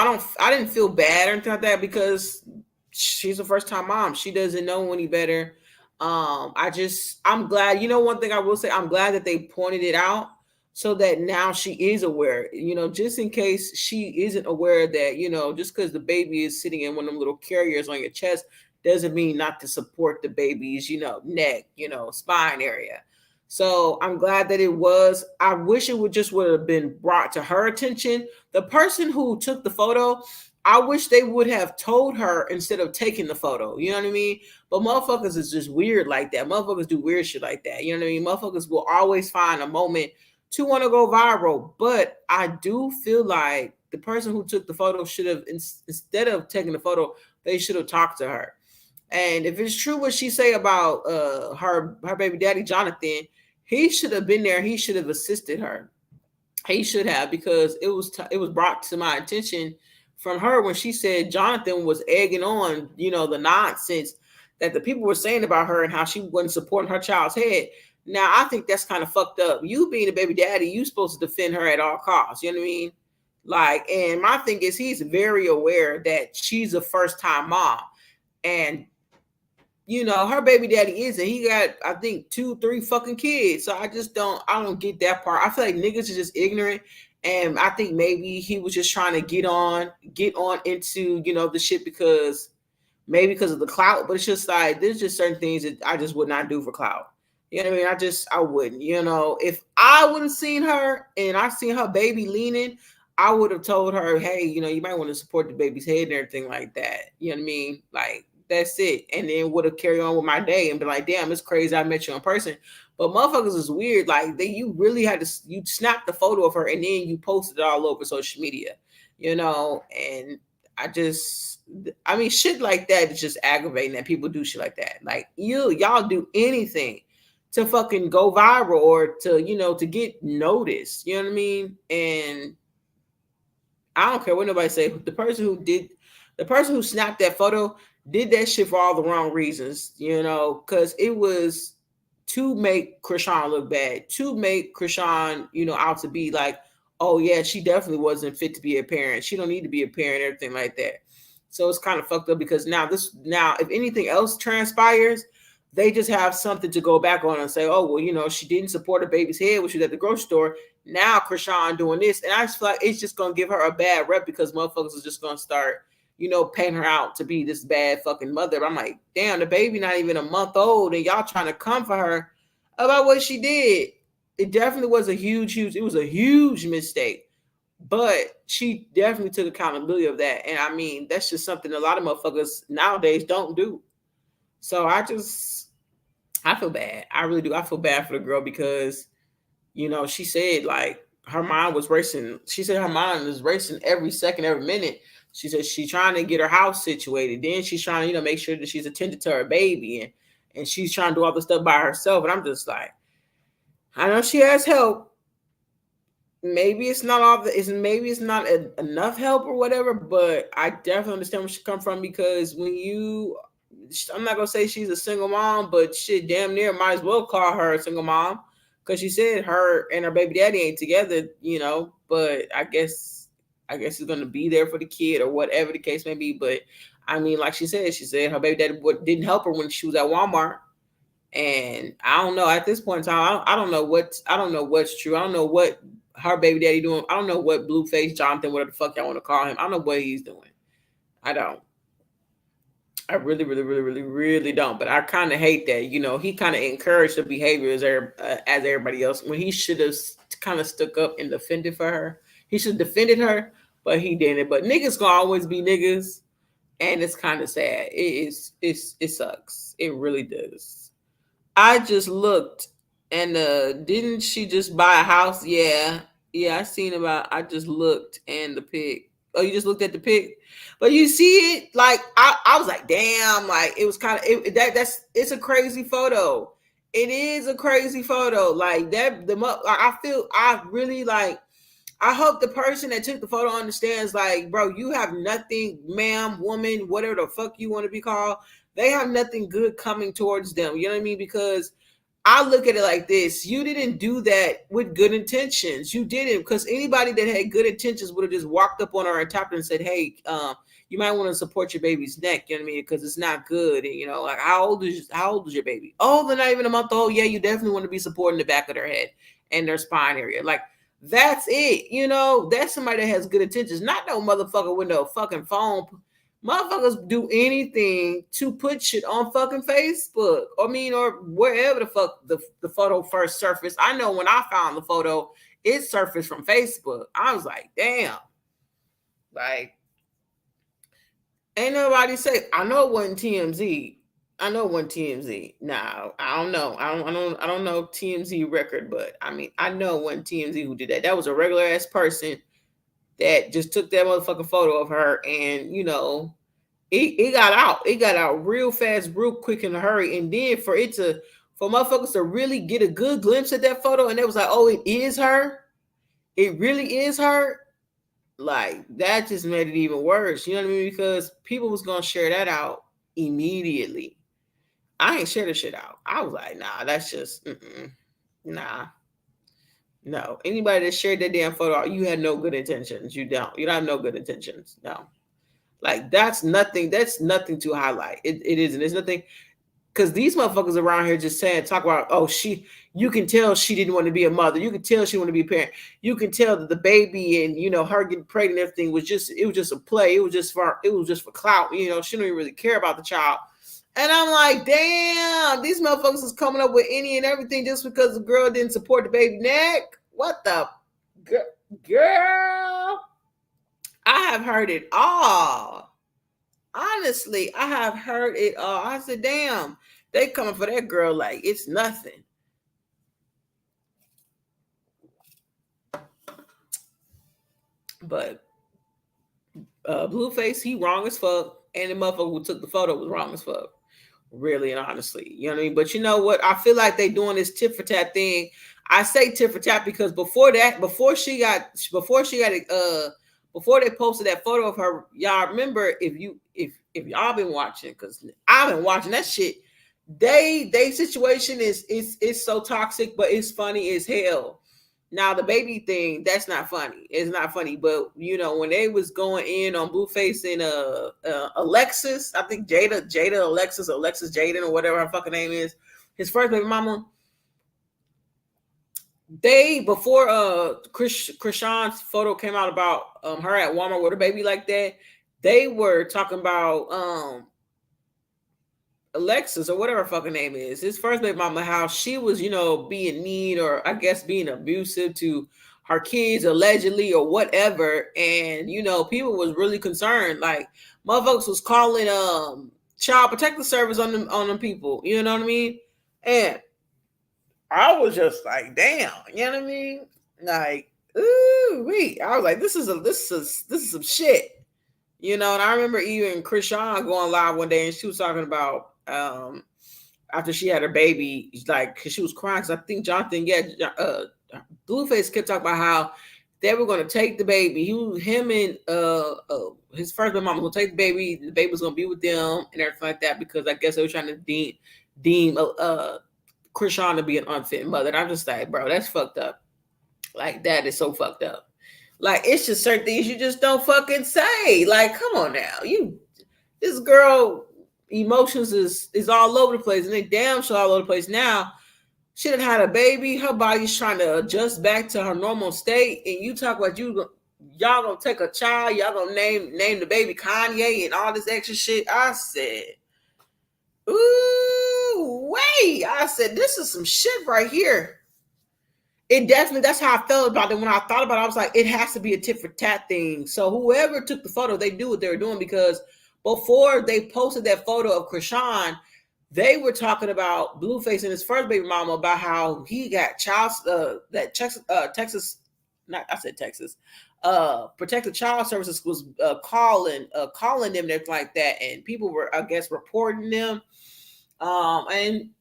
know. I didn't feel bad or anything like that because she's a first time mom. She doesn't know any better. I'm glad, one thing I will say, I'm glad that they pointed it out so that now she is aware, just in case she isn't aware that, just because the baby is sitting in one of them little carriers on your chest doesn't mean not to support the baby's, neck, spine area. So I'm glad that it was. I wish it would have been brought to her attention. The person who took the photo, I wish they would have told her instead of taking the photo. You know what I mean? But motherfuckers is just weird like that. Motherfuckers do weird shit like that. You know what I mean? Motherfuckers will always find a moment to want to go viral. But I do feel like the person who took the photo should have, instead of taking the photo, they should have talked to her. And if it's true what she say about her baby daddy Jonathan, he should have been there. He should have assisted her. He should have, because it was brought to my attention from her when she said Jonathan was egging on, the nonsense that the people were saying about her and how she wasn't supporting her child's head. Now I think that's kind of fucked up. You being a baby daddy, you supposed to defend her at all costs. You know what I mean? Like, and my thing is, he's very aware that she's a first time mom, and her baby daddy isn't. He got, I think, 2, 3 fucking kids. So I don't get that part. I feel like niggas are just ignorant. And I think maybe he was just trying to get on into, the shit because of the clout. But it's just like, there's just certain things that I just would not do for clout. You know what I mean? I wouldn't, if I would have seen her and I seen her baby leaning, I would have told her, hey, you might want to support the baby's head and everything like that. You know what I mean? Like, that's it. And then would have carried on with my day and be like, damn, it's crazy I met you in person. But motherfuckers is weird. Like, you really had to, you snapped the photo of her and then you posted it all over social media, and shit like that is just aggravating that people do shit like that. Like, y'all do anything to fucking go viral or to get noticed. You know what I mean? And I don't care what nobody say. The person who snapped that photo did that shit for all the wrong reasons, because it was to make Krishan look bad, to make Krishan, out to be like, oh yeah, she definitely wasn't fit to be a parent. She don't need to be a parent, everything like that. So it's kind of fucked up because now if anything else transpires, they just have something to go back on and say, oh, well, she didn't support her baby's head when she was at the grocery store. Now Krishan doing this. And I just feel like it's just going to give her a bad rep because motherfuckers are just going to start, paying her out to be this bad fucking mother. But I'm like, damn, the baby not even a month old and y'all trying to come for her about what she did. it definitely was a it was a huge mistake. But she definitely took accountability of that. And I mean, that's just something a lot of motherfuckers nowadays don't do. So I feel bad. I really do. I feel bad for the girl because, she said like her mind was racing. She said her mind is racing every second, every minute. She said she's trying to get her house situated. Then she's trying to, make sure that she's attended to her baby and she's trying to do all the stuff by herself. And I'm just like, I know she has help. Maybe it's not all the, it's maybe it's not enough help or whatever, but I definitely understand where she come from because I'm not gonna say she's a single mom, but shit, damn near might as well call her a single mom because she said her and her baby daddy ain't together, But I guess he's gonna be there for the kid or whatever the case may be. But I mean, like she said her baby daddy didn't help her when she was at Walmart. And I don't know at this point in time. I don't know what's true. I don't know what her baby daddy doing. I don't know what Blueface Jonathan, whatever the fuck y'all want to call him. I don't know what he's doing. I don't. I really, really, really, really, really don't. But I kind of hate that. He kind of encouraged the behavior as everybody else when he should have kind of stuck up and defended for her. He should have defended her, but he didn't. But niggas gonna always be niggas, and it's kind of sad. It sucks. It really does. I just looked and didn't she just buy a house? Yeah. Yeah, I just looked and the pic. Oh, you just looked at the pic? But you see it like I was like, damn, like it was kind of it's a crazy photo. It is a crazy photo. Like that I feel I really like I hope the person that took the photo understands, like, bro, you have nothing, ma'am, woman, whatever the fuck you want to be called. They have nothing good coming towards them. You know what I mean? Because I look at it like this. You didn't do that with good intentions. You didn't, because anybody that had good intentions would have just walked up on her and tapped her and said, hey, you might want to support your baby's neck, you know what I mean? Because it's not good. And, like how old is your baby? Oh, they're not even a month old. Yeah, you definitely want to be supporting the back of their head and their spine area. Like, that's it. That's somebody that has good intentions, not no motherfucker with no fucking phone. Motherfuckers do anything to put shit on fucking Facebook. Or wherever the fuck the photo first surfaced. I know when I found the photo, it surfaced from Facebook. I was like, damn. Like, ain't nobody say, I know it wasn't TMZ. I know it wasn't TMZ. No, I don't know. I don't know TMZ record, but I mean, I know it wasn't TMZ who did that. That was a regular ass person that just took that motherfucking photo of her and it got out. It got out real fast, real quick in a hurry. And then for motherfuckers to really get a good glimpse at that photo and it was like, oh, it is her. It really is her. Like that just made it even worse. You know what I mean? Because people was gonna share that out immediately. I ain't share the shit out. I was like, nah, that's just nah. No. Anybody that shared that damn photo, you had no good intentions. You don't. You don't have no good intentions. No. Like that's nothing to highlight. It isn't. There's nothing because these motherfuckers around here just talk about, oh, you can tell she didn't want to be a mother. You can tell she wanted to be a parent. You can tell that the baby and her getting pregnant and everything was just a play. It was just for clout. She don't even really care about the child. And I'm like, damn, these motherfuckers is coming up with any and everything just because the girl didn't support the baby neck. What the girl? I have heard it all. Honestly, I have heard it all. I said, damn, they coming for that girl like it's nothing. But Blueface, he wrong as fuck. And the motherfucker who took the photo was wrong as fuck. Really and honestly. You know what I mean? But you know what? I feel like they doing this tit for tat thing. I say tit for tat because before they posted that photo of her, y'all remember if y'all been watching, because I've been watching that shit. They situation is so toxic, but it's funny as hell. Now the baby thing, that's not funny. It's not funny, but when they was going in on Blueface and Alexis, I think Jada Alexis Jaden or whatever her fucking name is, his first baby mama. Before Krishan's photo came out about her at Walmart with a baby like that, they were talking about Alexis or whatever her fucking name is, his first baby mama, how she was, being mean or I guess being abusive to her kids allegedly or whatever. And, people was really concerned. Like motherfuckers was calling child protective service on them people. You know what I mean? And I was just like, damn, you know what I mean? Like, ooh, wait. I was like, this is some shit. And I remember even Krishan going live one day and she was talking about after she had her baby, like, cause she was crying. Cause I think Jonathan, Blueface kept talking about how they were going to take the baby. Him and his first mom was going to take the baby. The baby was going to be with them and everything like that because I guess they were trying to deem Krishan to be an unfit mother. And I'm just like, bro, that's fucked up. Like that is so fucked up. Like it's just certain things you just don't fucking say. Like, come on now, this girl emotions is all over the place, and they damn sure all over the place now. She done had a baby. Her body's trying to adjust back to her normal state, and you talk about y'all gonna take a child, y'all gonna name the baby Kanye and all this extra shit. I said, ooh, wait. I said, this is some shit right here. It definitely, that's how I felt about it. When I thought about it, I was like, it has to be a tit for tat thing. So whoever took the photo, they knew what they were doing because before they posted that photo of Krishan, they were talking about Blueface and his first baby mama about how he got Texas, not I said Texas, Protective Child Services was calling them and everything like that, and people were, I guess, reporting them, and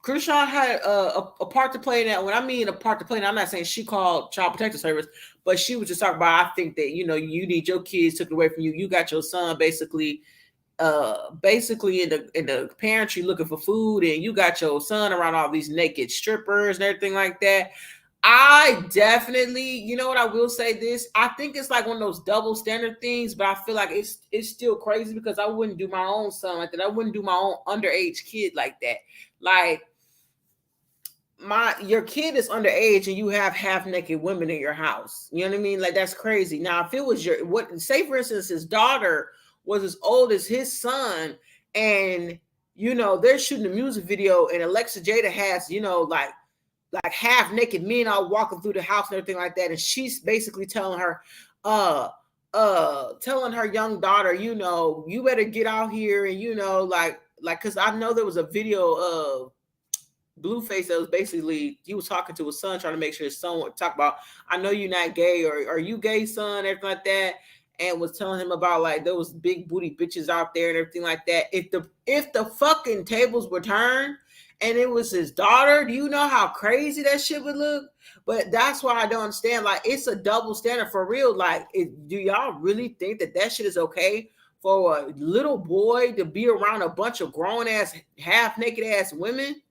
Krishan had a part to play in that. When I mean a part to play in that, I'm not saying she called Child Protective Service, but she was just talking about, I think that, you need your kids took away from you. You got your son basically in the pantry looking for food, and you got your son around all these naked strippers and everything like that. I definitely, you know what, I will say this. I think it's like one of those double standard things, but I feel like it's still crazy because I wouldn't do my own son like that. I wouldn't do my own underage kid like that. Like, your kid is underage and you have half naked women in your house. You know what I mean? Like, that's crazy. Now, if it was say for instance, his daughter was as old as his son, and they're shooting a music video, and Alexa Jada has like half naked men all walking through the house and everything like that, and she's basically telling her, telling her young daughter, you better get out here, and like because I know there was a video of Blueface that was basically, he was talking to his son, trying to make sure his son would talk about, I know you're not gay, or are you gay, son, everything like that, and was telling him about like there was big booty bitches out there and everything like that. If the fucking tables were turned and it was his daughter, do you know how crazy that shit would look? But that's why I don't understand. Like, it's a double standard for real. Like, do y'all really think that shit is okay for a little boy to be around a bunch of grown ass, half naked ass women?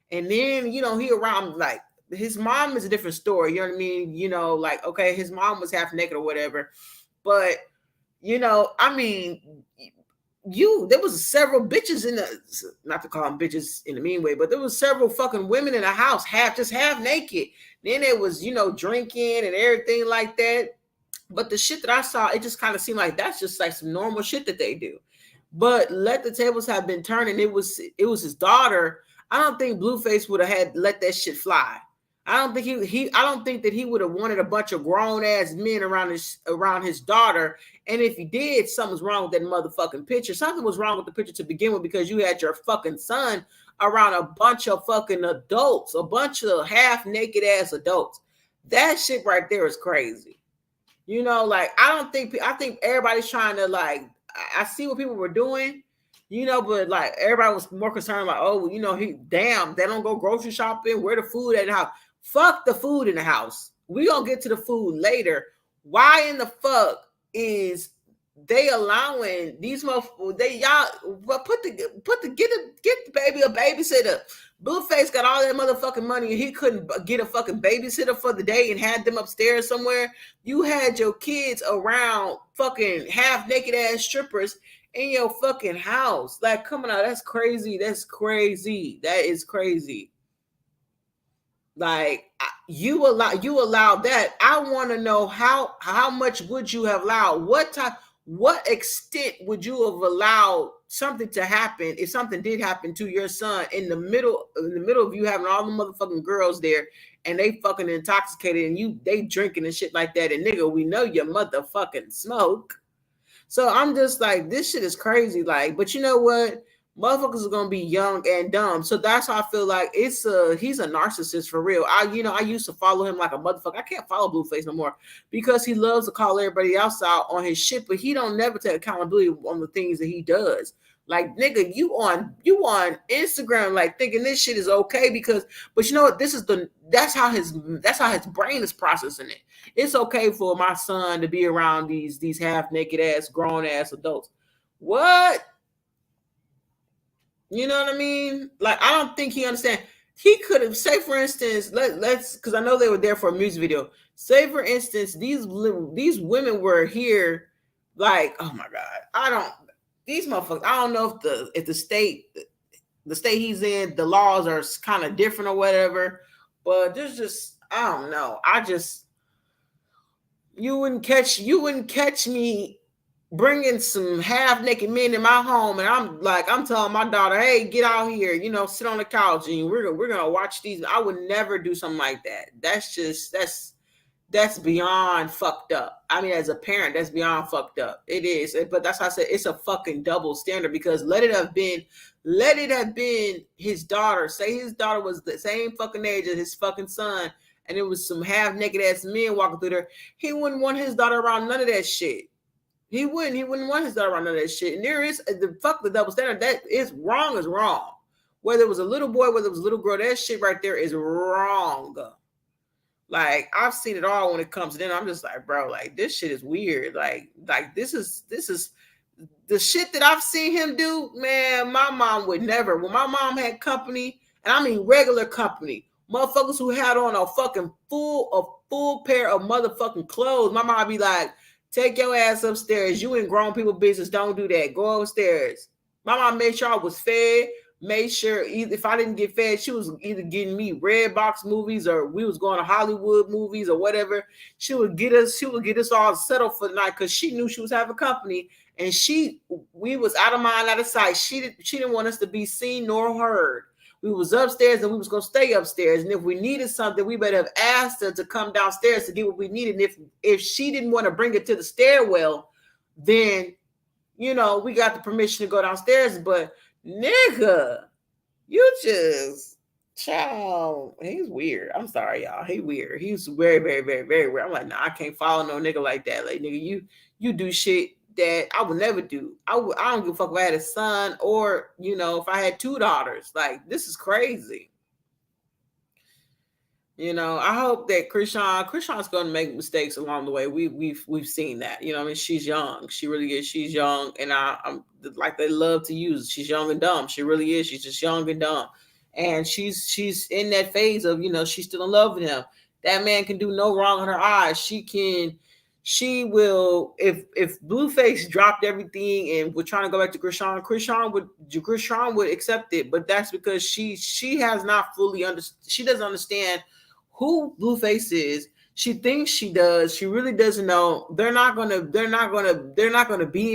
And then, he around, like, his mom is a different story. You know what I mean? Like, okay, his mom was half naked or whatever. But, I mean, there was several bitches not to call them bitches in a mean way, but there was several fucking women in the house, half naked. Then it was, drinking and everything like that. But the shit that I saw, it just kind of seemed like that's just like some normal shit that they do. But let the tables have been turned, and it was his daughter. I don't think Blueface would have had let that shit fly. I don't think I don't think that he would have wanted a bunch of grown ass men around his daughter. And if he did, something's wrong with that motherfucking picture. Something was wrong with the picture to begin with, because you had your fucking son around a bunch of fucking adults, a bunch of half naked ass adults. That shit right there is crazy. Like, I think everybody's trying to, like, I see what people were doing, but like everybody was more concerned like, oh, they don't go grocery shopping, where the food at the house. Fuck the food in the house. We gonna get to the food later. Why in the fuck is they allowing these motherfuckers? Get the baby a babysitter. Blueface got all that motherfucking money and he couldn't get a fucking babysitter for the day and had them upstairs somewhere. You had your kids around fucking half naked ass strippers in your fucking house. Like, come on out. That's crazy. That's crazy. That is crazy. Like, you allow that. I want to know how much would you have allowed? What extent would you have allowed something to happen, if something did happen to your son in the middle of you having all the motherfucking girls there and they fucking intoxicated and they drinking and shit like that, and nigga, we know you motherfucking smoke. So I'm just like, this shit is crazy. Like, but you know what? Motherfuckers are gonna be young and dumb. So that's how I feel like he's a narcissist for real. I used to follow him like a motherfucker. I can't follow Blueface no more because he loves to call everybody else out on his shit, but he don't never take accountability on the things that he does. Like, nigga, you on Instagram like thinking this shit is okay because, but you know what? That's how his brain is processing it. It's okay for my son to be around these half naked ass grown ass adults. What? You know what I mean? Like, I don't think he understands. He could have, say for instance, let's because I know they were there for a music video. Say for instance, these women were here, like, oh my god, these motherfuckers. I don't know if the state he's in, the laws are kind of different or whatever, but there's just, I don't know. You wouldn't catch me bringing some half naked men in my home, and I'm telling my daughter, hey, get out here, sit on the couch, and we're gonna watch these. I would never do something like that. That's beyond fucked up. I mean, as a parent, that's beyond fucked up. It is, but that's how I said it's a fucking double standard, because let it have been his daughter. Say his daughter was the same fucking age as his fucking son, and it was some half naked ass men walking through there. He wouldn't want his daughter around none of that shit. He wouldn't want his daughter around none of that shit. And there is the double standard. That is wrong. Is wrong. Whether it was a little boy, whether it was a little girl, that shit right there is wrong. Like, I've seen it all when it comes to them. I'm just like, bro, like, this shit is weird. Like this is the shit that I've seen him do, man. My mom would never. When my mom had company, and I mean regular company, motherfuckers who had on a full pair of motherfucking clothes, my mom would be like, take your ass upstairs. You in grown people business. Don't do that. Go upstairs. My mom made sure I was fed. Made sure if I didn't get fed, she was either getting me red box movies or we was going to Hollywood movies or whatever. She would get us all settled for the night because she knew she was having company, and we was out of mind, out of sight. She didn't want us to be seen nor heard. We was upstairs and we was gonna stay upstairs. And if we needed something, we better have asked her to come downstairs to get what we needed. And if she didn't want to bring it to the stairwell, then we got the permission to go downstairs. But nigga, you just, child, he's weird. I'm sorry, y'all. He weird. He's very, very, very, very weird. I'm like, nah, I can't follow no nigga like that. Like, nigga, you do shit that I would never do. I don't give a fuck if I had a son or, if I had two daughters. Like, this is crazy. I hope that Krishan's going to make mistakes along the way. We've seen that. I mean, she's young. She really is. She's young, and I'm like, they love to use. She young and dumb. She really is. She's just young and dumb, and she's in that phase of she's still in love with him. That man can do no wrong in her eyes. She will, if Blueface dropped everything and we're trying to go back to Krishan would accept it, but that's because she has not fully she doesn't understand who Blueface is. She thinks she does. She really doesn't know. They're not gonna be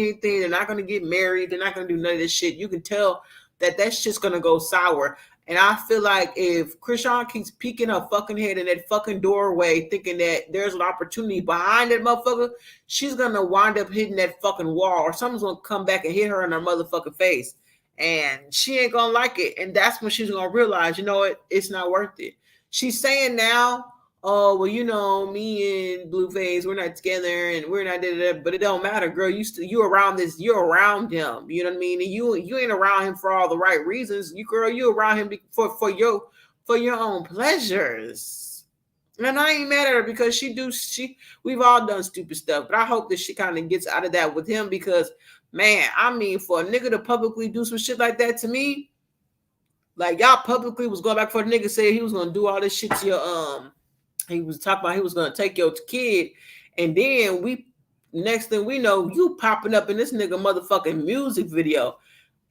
anything. They're not gonna get married. They're not gonna do none of this shit. You can tell that's just gonna go sour. And I feel like if Krishan keeps peeking her fucking head in that fucking doorway, thinking that there's an opportunity behind that motherfucker, she's gonna wind up hitting that fucking wall, or someone's gonna come back and hit her in her motherfucking face, and she ain't gonna like it. And that's when she's gonna realize, you know what, it's not worth it. She's saying now, oh, well, me and Blueface, we're not together and we're not, but it don't matter, girl. You're around him. You know what I mean? And you ain't around him for all the right reasons. You around him for your own pleasures. And I ain't mad at her because we've all done stupid stuff, but I hope that she kind of gets out of that with him, because, man, I mean, for a nigga to publicly do some shit like that to me, like, y'all publicly was going back for the nigga said he was gonna do all this shit to your he was talking about he was gonna take your kid, and then next thing we know, you popping up in this nigga motherfucking music video.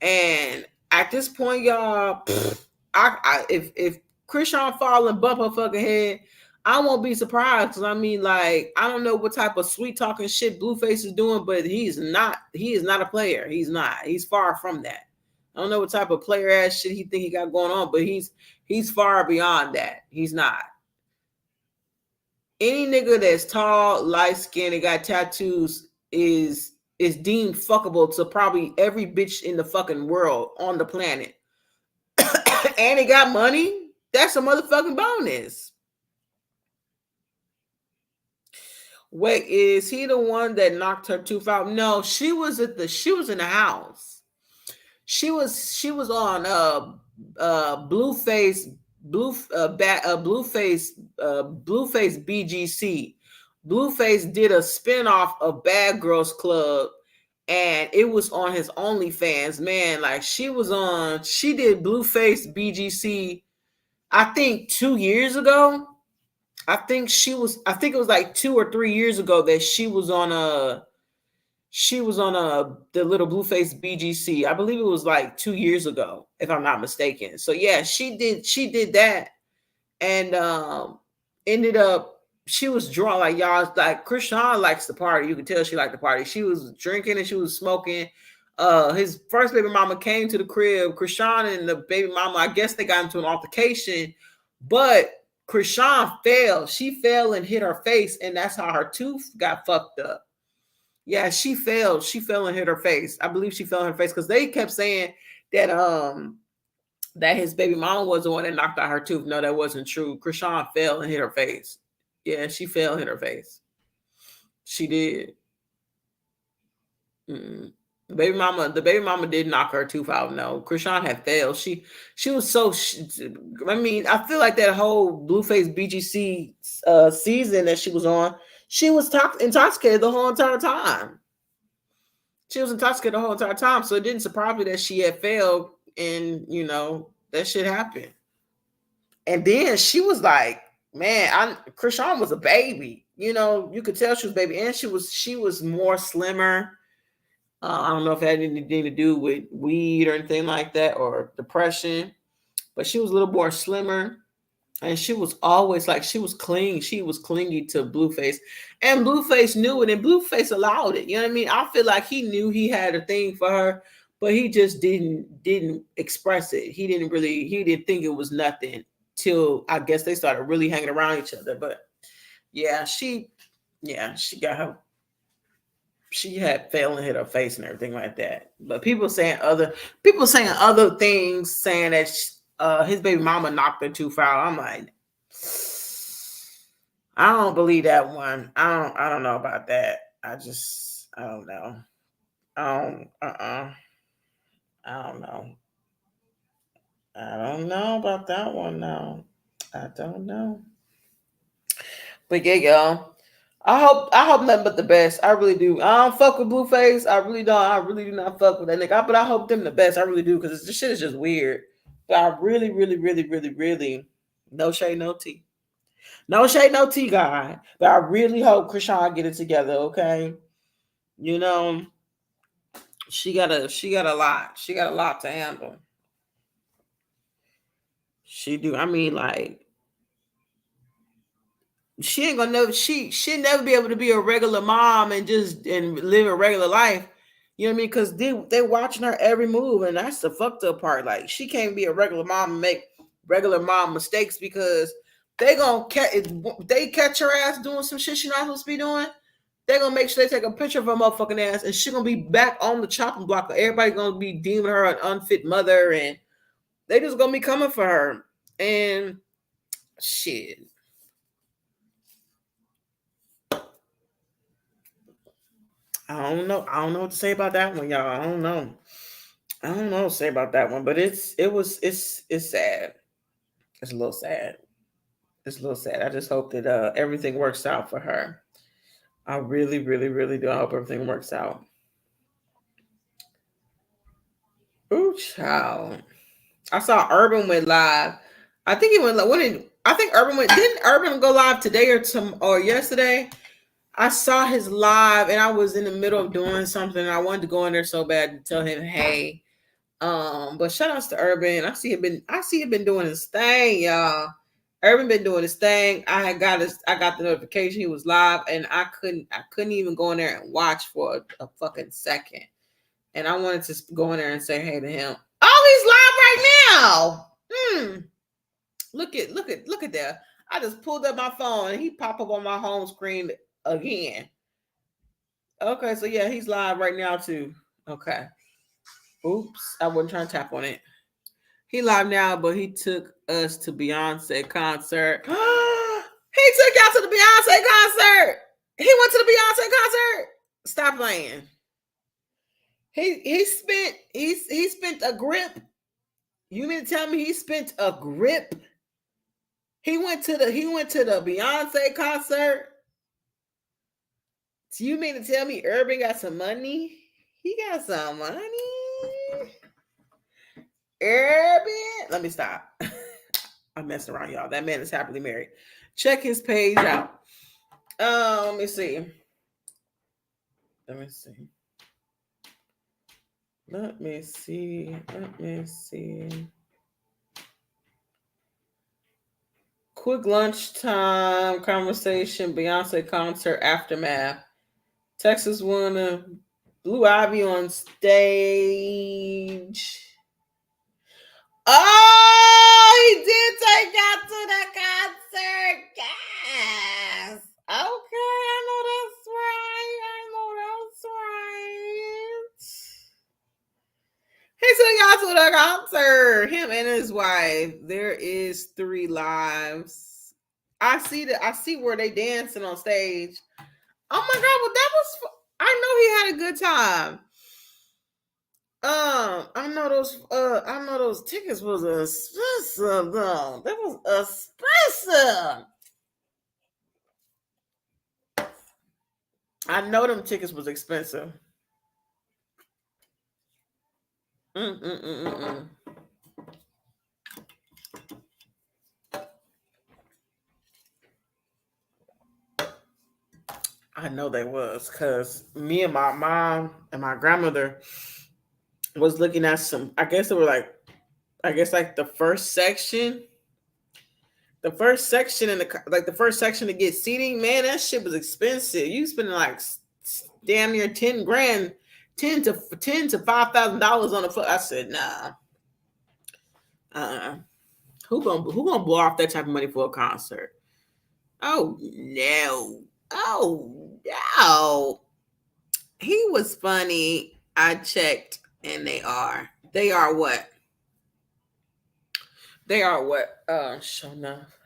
And at this point, y'all, if Krishan fall and bump her fucking head, I won't be surprised because I mean, like, I don't know what type of sweet talking shit Blueface is doing, but he's not. He is not a player. He's not. He's far from that. I don't know what type of player ass shit he think he got going on, but he's far beyond that. He's not. Any nigga that's tall, light skinned, and got tattoos is deemed fuckable to probably every bitch in the fucking world on the planet. And he got money. That's a motherfucking bonus. Wait, is he the one that knocked her tooth out? No, she was in the house. She was on Blueface Blueface BGC. Blueface did a spinoff of Bad Girls Club, and it was on his OnlyFans. Man, like she did Blueface BGC, I think 2 years ago. I think it was like 2 or 3 years ago that she was on the little Blueface BGC. I believe it was like 2 years ago, if I'm not mistaken. So yeah, she did that, and ended up she was drawn like y'all like Krishan likes to party. You can tell she liked to party. She was drinking and she was smoking. His first baby mama came to the crib. Krishan and the baby mama, I guess they got into an altercation, but Krishan fell. She fell and hit her face, and that's how her tooth got fucked up. Yeah, she fell. She fell and hit her face. I believe she fell in her face because they kept saying that that his baby mom was the one that knocked out her tooth. No, that wasn't true. Krishan fell and hit her face. Yeah, she fell and hit her face. She did. Mm-mm. The baby mama did knock her tooth out. No, Krishan had failed. She was so. I mean, I feel like that whole Blueface BGC season that she was on, she was intoxicated the whole entire time. She was intoxicated the whole entire time, so it didn't surprise me that she had failed, and that shit happened. And then she was like, "Man, Krishan was a baby. You could tell she was a baby, and she was more slimmer. I don't know if it had anything to do with weed or anything like that or depression, but she was a little more slimmer." And she was always like she was clingy. She was clingy to Blueface, and Blueface knew it, and Blueface allowed it. You know what I mean? I feel like he knew he had a thing for her, but he just didn't express it. He didn't think it was nothing till I guess they started really hanging around each other. But yeah, she got her. She had fell and hit her face and everything like that. But people saying other things, saying that his baby mama knocked her tooth out. I'm like, I don't believe that one. I don't know about that. I don't know. I don't I don't know. I don't know about that one now. I don't know. But yeah, y'all. I hope nothing but the best. I really do. I don't fuck with Blueface. I really don't. I really do not fuck with that nigga. But I hope them the best. I really do because this shit is just weird. But I really, really, really, really, really, no shade, no tea. No shade, no tea, guy. But I really hope Krishan get it together. Okay, you know she got a lot. She got a lot to handle. She do. I mean, like she ain't gonna never she never be able to be a regular mom and live a regular life. You know what I mean? Because they watching her every move, and that's the fucked up part. Like she can't be a regular mom and make regular mom mistakes because they gonna catch if they catch her ass doing some shit she not supposed to be doing. They gonna make sure they take a picture of her motherfucking ass, and she gonna be back on the chopping block. Everybody gonna be deeming her an unfit mother, and they just gonna be coming for her. And shit. I don't know. I don't know what to say about that one, y'all. I don't know. I don't know what to say about that one, but it's sad. It's a little sad. It's a little sad. I just hope that everything works out for her. I really, really, really do. I hope everything works out. Ooh, child. I saw Urban went live. I think he went like when did I think Urban went didn't Urban go live today or yesterday? I saw his live and I was in the middle of doing something. And I wanted to go in there so bad to tell him, hey. But shout outs to Urban. I see him been doing his thing, y'all. Urban been doing his thing. I got the notification he was live, and I couldn't even go in there and watch for a fucking second. And I wanted to go in there and say hey to him. Oh, he's live right now. Look at that. I just pulled up my phone and he popped up on my home screen again. Okay, so yeah, he's live right now too. Okay. Oops, I wasn't trying to tap on it. He live now, but he took us to Beyonce concert. He took y'all to the Beyonce concert. He went to the Beyonce concert. Stop playing. He spent a grip. You mean to tell me he spent a grip? He went to the Beyonce concert. So you mean to tell me Urban got some money? He got some money. Urban. Let me stop. I'm messing around, y'all. That man is happily married. Check his page out. Let me see. Let me see. Let me see. Let me see. Quick lunchtime conversation. Beyonce concert aftermath. Texas winner Blue Ivy on stage. Oh, he did take y'all to the concert. Yes. Okay, I know that's right. I know that's right. He took y'all to the concert. Him and his wife. There is 3 lives. I see where they dancing on stage. Oh my god, well that was. I know he had a good time. I know those tickets was expensive though. That was expensive. I know them tickets was expensive. Mm-mm-mm-mm. I know they was because me and my mom and my grandmother was looking at some. I guess they were like, I guess like the first section, in the first section to get seating. Man, that shit was expensive. You spending like damn near 10 grand, ten to $5,000 on a foot. I said, nah. Who gonna blow off that type of money for a concert? Oh no. Oh no. He was funny. I checked and they are. They are what? They are what? Sure enough.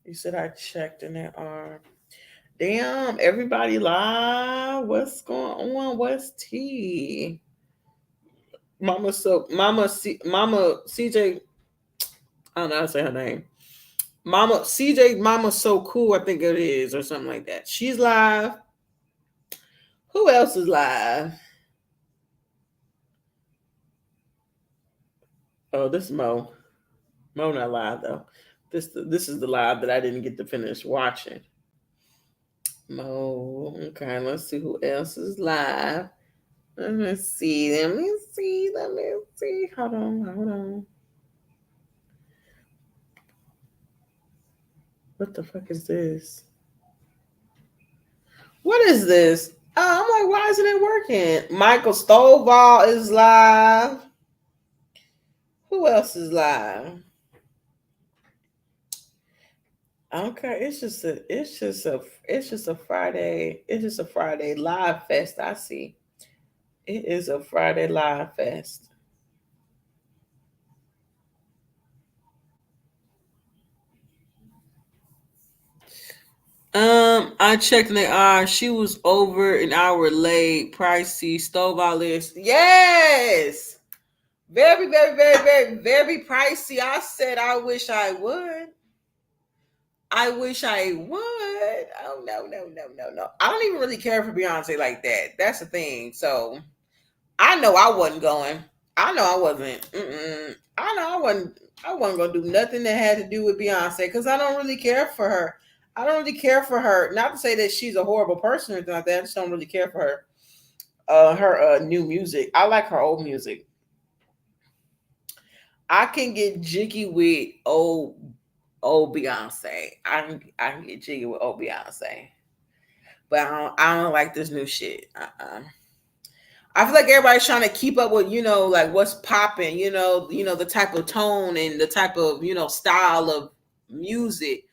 You said I checked and they are. Damn, everybody live. What's going on? What's T? Mama CJ. I don't know how to say her name. Mama CJ Mama So Cool, I think it is, or something like that. She's live. Who else is live? Oh, this is Mo. Mo not live though. This is the live that I didn't get to finish watching. Mo. Okay, let's see who else is live. Let me see. Let me see. Let me see. Hold on. Hold on. What the fuck is this? What is this? Oh, I'm like, why isn't it working? Michael Stovall is live. Who else is live? Okay, it's just a Friday. It's just a Friday live fest. I see. It is a Friday live fest. I checked and they are. She was over an hour late. Pricey. Stovall list. Yes. Very, very, very, very, very pricey. I said I wish I would. I wish I would. Oh no, no, no, no, no. I don't even really care for Beyonce like that. That's the thing. So I know I wasn't going. I know I wasn't. I know I wasn't. I wasn't gonna do nothing that had to do with Beyonce because I don't really care for her. I don't really care for her. Not to say that she's a horrible person or anything like that. I just don't really care for her. Her new music. I like her old music. I can get jiggy with old old Beyonce. I can get jiggy with old Beyonce, but I don't like this new shit. I feel like everybody's trying to keep up with like what's popping. The type of tone and the type of style of music.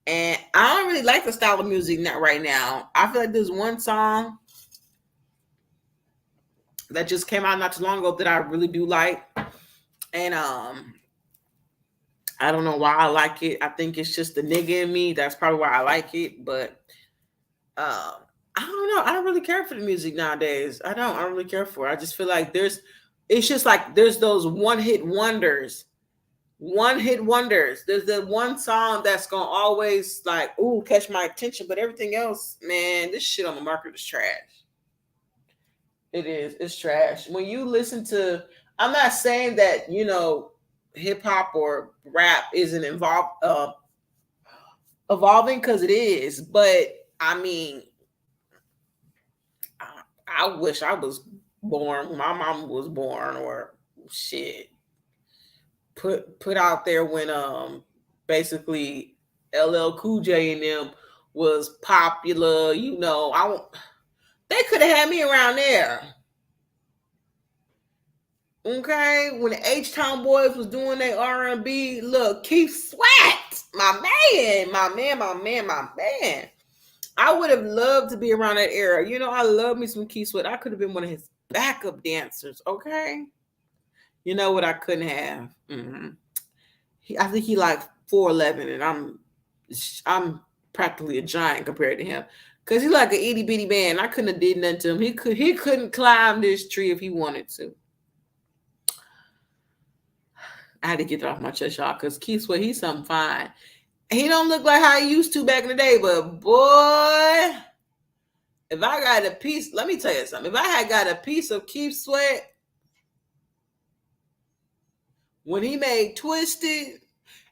And I don't really like the style of music not right now. I feel like there's one song that just came out not too long ago that I really do like, and I don't know why I like it. I think it's just the nigga in me. That's probably why I like it. But um, I don't know. I don't really care for the music nowadays. I don't. I don't really care for it. I just feel like it's just like there's those one hit wonders. One hit wonders. There's the one song that's gonna always like, ooh, catch my attention. But everything else, man, this shit on the market is trash. It is. It's trash. When you listen to, I'm not saying that hip hop or rap isn't evolving because it is, but I mean, I wish I was born when my mom was born, or shit put out there when basically LL Cool J and them was popular. They could have had me around there. Okay, when the H Town Boys was doing their R&B, look, Keith Sweat, my man. I would have loved to be around that era. I love me some Keith Sweat. I could have been one of his backup dancers. Okay, you know what I couldn't have. I think he like 4'11", and I'm practically a giant compared to him. Cause he's like an itty bitty man. I couldn't have did nothing to him. He couldn't climb this tree if he wanted to. I had to get that off my chest, y'all, because Keith Sweat, he's something fine. He don't look like how he used to back in the day, but boy, if I got a piece, let me tell you something. If I had got a piece of Keith Sweat when he made Twisted,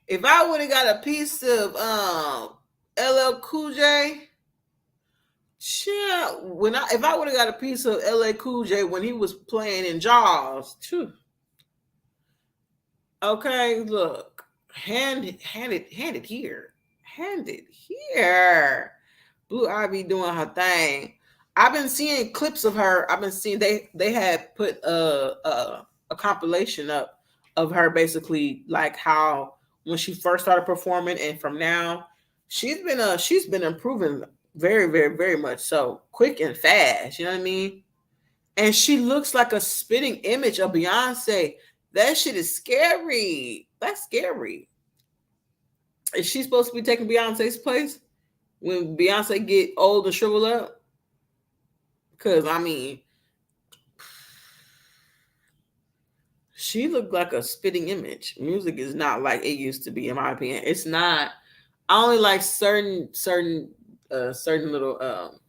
if I would have got a piece of LL Cool J, shit, if I would have got a piece of LL Cool J when he was playing in Jaws, too. Okay, look, hand it here, hand it here. Blue Ivy doing her thing. I've been seeing clips of her. I've been seeing they had put a compilation up of her basically like how when she first started performing and from now she's been improving very very very much so quick and fast. You know what I mean? And she looks like a spitting image of Beyonce. That shit is scary. That's scary. Is she supposed to be taking Beyonce's place when Beyonce get old and shrivel up? Because I mean, she looked like a spitting image. Music is not like it used to be, in my opinion. It's not. I only like certain little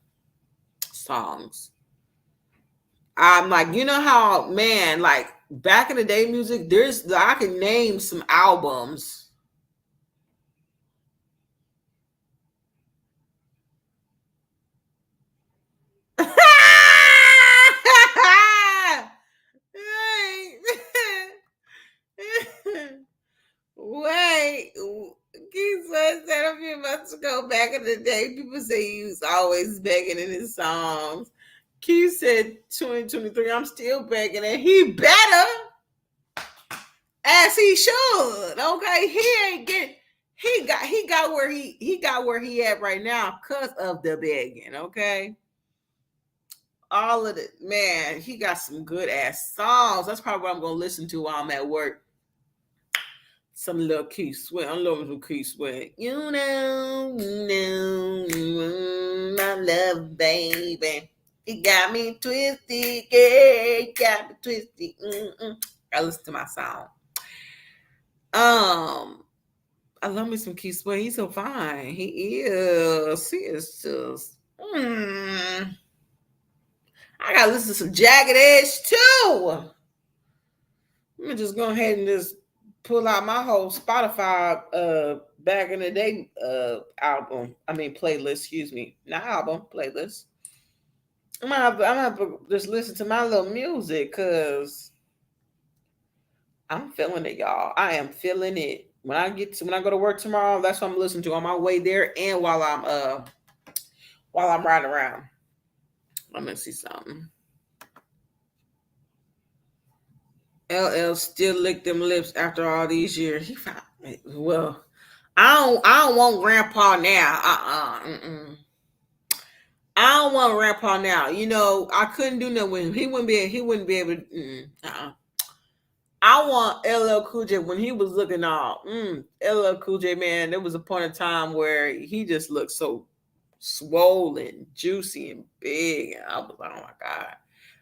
songs. I'm like, how man, like back in the day, music. I can name some albums. Wait, Keith Sweat said a few months ago back in the day, people say he was always begging in his songs. Keith said 2023, I'm still begging, and he better, as he should. Okay, he got where he at right now because of the begging. Okay, all of it, man. He got some good ass songs. That's probably what I'm gonna listen to while I'm at work. Some little Keith Sweat. I'm loving some Keith Sweat. My love, baby. It got me twisted, yeah. It got me twisted. I listen to my song. I love me some Keith Sweat. He's so fine. He is. He is just. I gotta listen to some Jagged Edge too. Let me just go ahead and just pull out my whole Spotify back in the day playlist, excuse me. Not album, playlist. I'm gonna just listen to my little music because I'm feeling it, y'all. I am feeling it. when I go to work tomorrow, that's what I'm listening to on my way there and while I'm riding around. Let me see something. LL still lick them lips after all these years. He found well. I don't want grandpa now. I don't want grandpa now. You know, I couldn't do nothing with him. He wouldn't be able to I want LL Cool J when he was looking all LL Cool J, man, there was a point in time where he just looked so swollen, juicy, and big. And I was like, oh my God.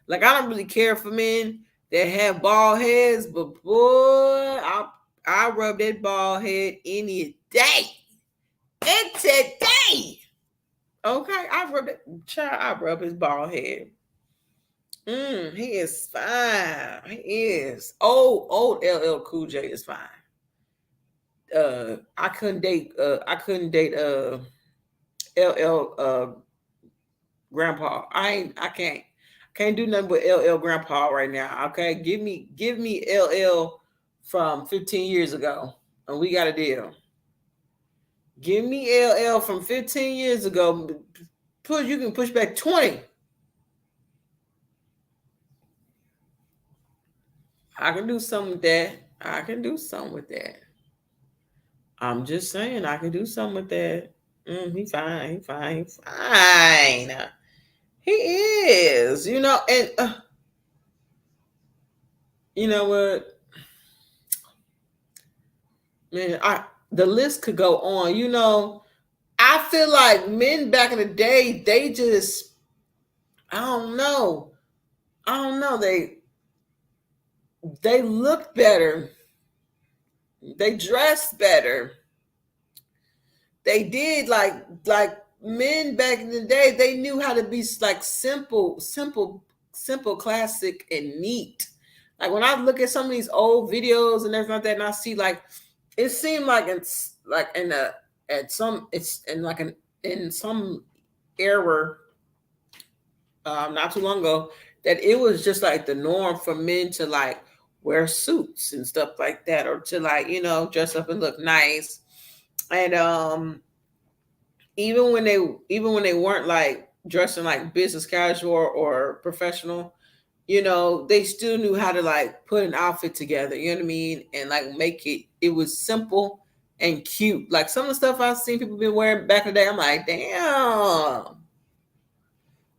Like I don't really care for men that have bald heads, but boy, I rub that bald head any day. And today. Okay, I rub his bald head. He is fine. He is. Old LL Cool J is fine. I couldn't date LL grandpa. I can't do nothing with LL grandpa right now. Okay. Give me LL from 15 years ago. And we got a deal. Give me LL from 15 years ago. You can push back 20. I can do something with that. I can do something with that. I'm just saying I can do something with that. He fine. He fine. He fine. He is. And you know what, man? The list could go on. I feel like men back in the day, they just, I don't know. I don't know. They looked better. They dressed better. They did like men back in the day. They knew how to be like simple, classic, and neat. Like when I look at some of these old videos and everything like that, and I see like it seemed like it's like in some era, not too long ago, that it was just like the norm for men to like wear suits and stuff like that, or to like dress up and look nice. And even when they weren't like dressing like business casual or professional, they still knew how to like put an outfit together, you know what I mean, and like make it was simple and cute. Like some of the stuff I've seen people been wearing back in the day, I'm like, damn.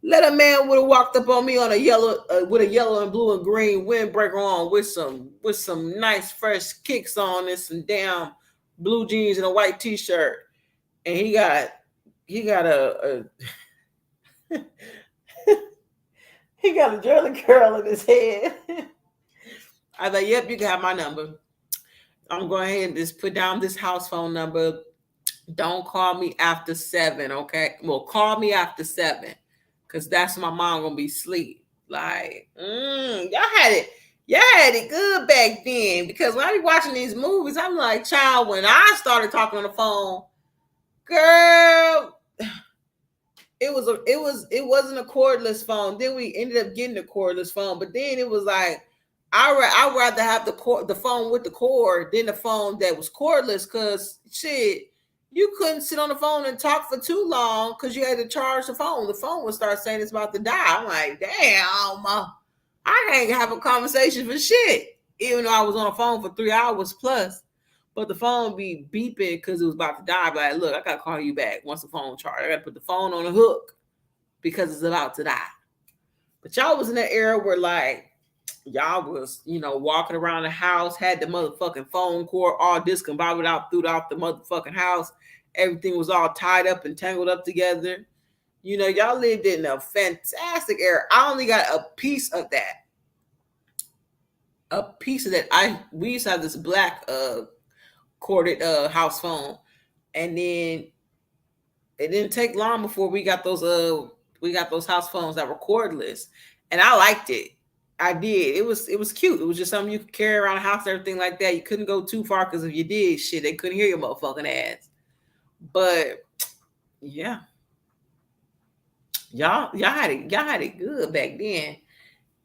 Let a man would have walked up on me on a yellow with a yellow and blue and green windbreaker on with some nice fresh kicks on and some damn blue jeans and a white t-shirt, and he got a he got a jelly curl in his head. I was like, yep, you can have my number. I'm going ahead and just put down this house phone number. Don't call me after 7, okay? Well, call me after 7, because that's when my mom gonna be asleep. Like, y'all had it good back then. Because when I be watching these movies, I'm like, child, when I started talking on the phone, girl, it wasn't a cordless phone. Then we ended up getting a cordless phone, but then it was like I'd rather have the phone with the cord than the phone that was cordless, because shit, you couldn't sit on the phone and talk for too long because you had to charge the phone. The phone would start saying it's about to die. I'm like, damn, I can't have a conversation for shit, even though I was on the phone for 3 hours plus. But the phone be beeping because it was about to die. But like, look, I gotta call you back once the phone charged. I gotta put the phone on a hook because it's about to die. But y'all was in that era where like y'all was, walking around the house, had the motherfucking phone cord all discombobulated out throughout the motherfucking house. Everything was all tied up and tangled up together. Y'all lived in a fantastic era. I only got a piece of that. We used to have this black corded house phone, and then it didn't take long before we got those house phones that were cordless, and I liked it. I did. It was cute. It was just something you could carry around the house and everything like that. You couldn't go too far because if you did, shit, they couldn't hear your motherfucking ass. But yeah, y'all had it good back then.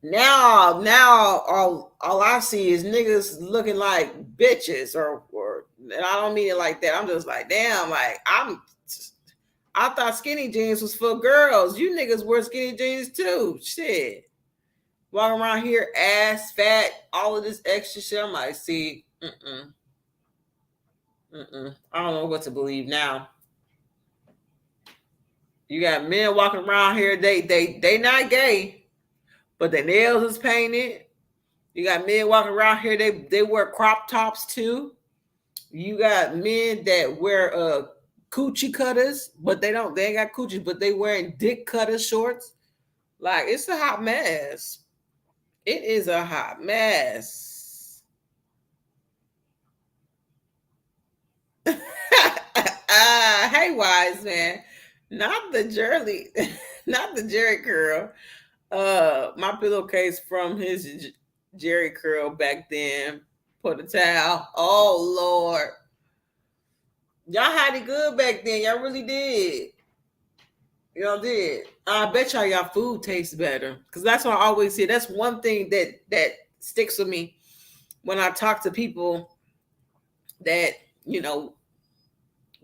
Now all I see is niggas looking like bitches, or And I don't mean it like that. I'm just like, damn, like I thought skinny jeans was for girls. You niggas wear skinny jeans too. Shit. Walking around here, ass fat, all of this extra shit. I'm like, see, I don't know what to believe now. You got men walking around here, they not gay, but their nails is painted. You got men walking around here, they wear crop tops too. You got men that wear coochie cutters, but they ain't got coochie, but they wearing dick cutter shorts. Like, it's a hot mess. It is a hot mess. Hey, wise man, not the Jerry, not the Jerry curl. My pillowcase from his Jerry curl back then. Put a towel. Oh Lord, y'all had it good back then. Y'all really did. Y'all did. I bet y'all food tastes better, because that's what I always say. That's one thing that sticks with me when I talk to people that, you know,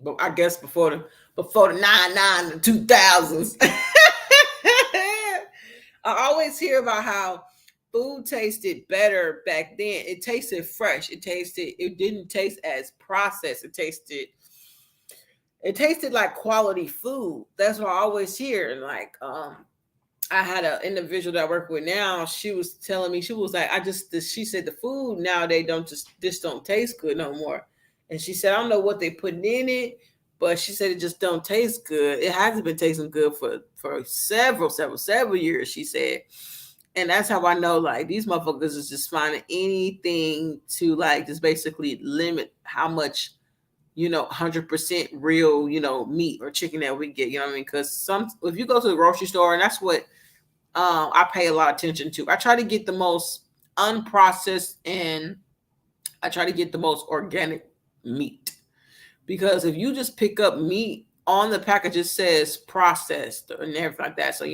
but I guess before the 99 and 2000s. I always hear about how food tasted better back then. It tasted fresh. It didn't taste as processed. It tasted like quality food. That's what I always hear. And like, I had an individual that I work with now. She was telling me, she was like, she said the food now, they just don't taste good no more. And she said, I don't know what they putting in it, but she said it just don't taste good. It hasn't been tasting good for several years, she said. And that's how I know, like, these motherfuckers is just finding anything to, like, just basically limit how much, 100% real, meat or chicken that we get. You know what I mean? Because if you go to the grocery store, and that's what I pay a lot of attention to. I try to get the most unprocessed, and I try to get the most organic meat. Because if you just pick up meat on the package, it says processed and everything like that. So,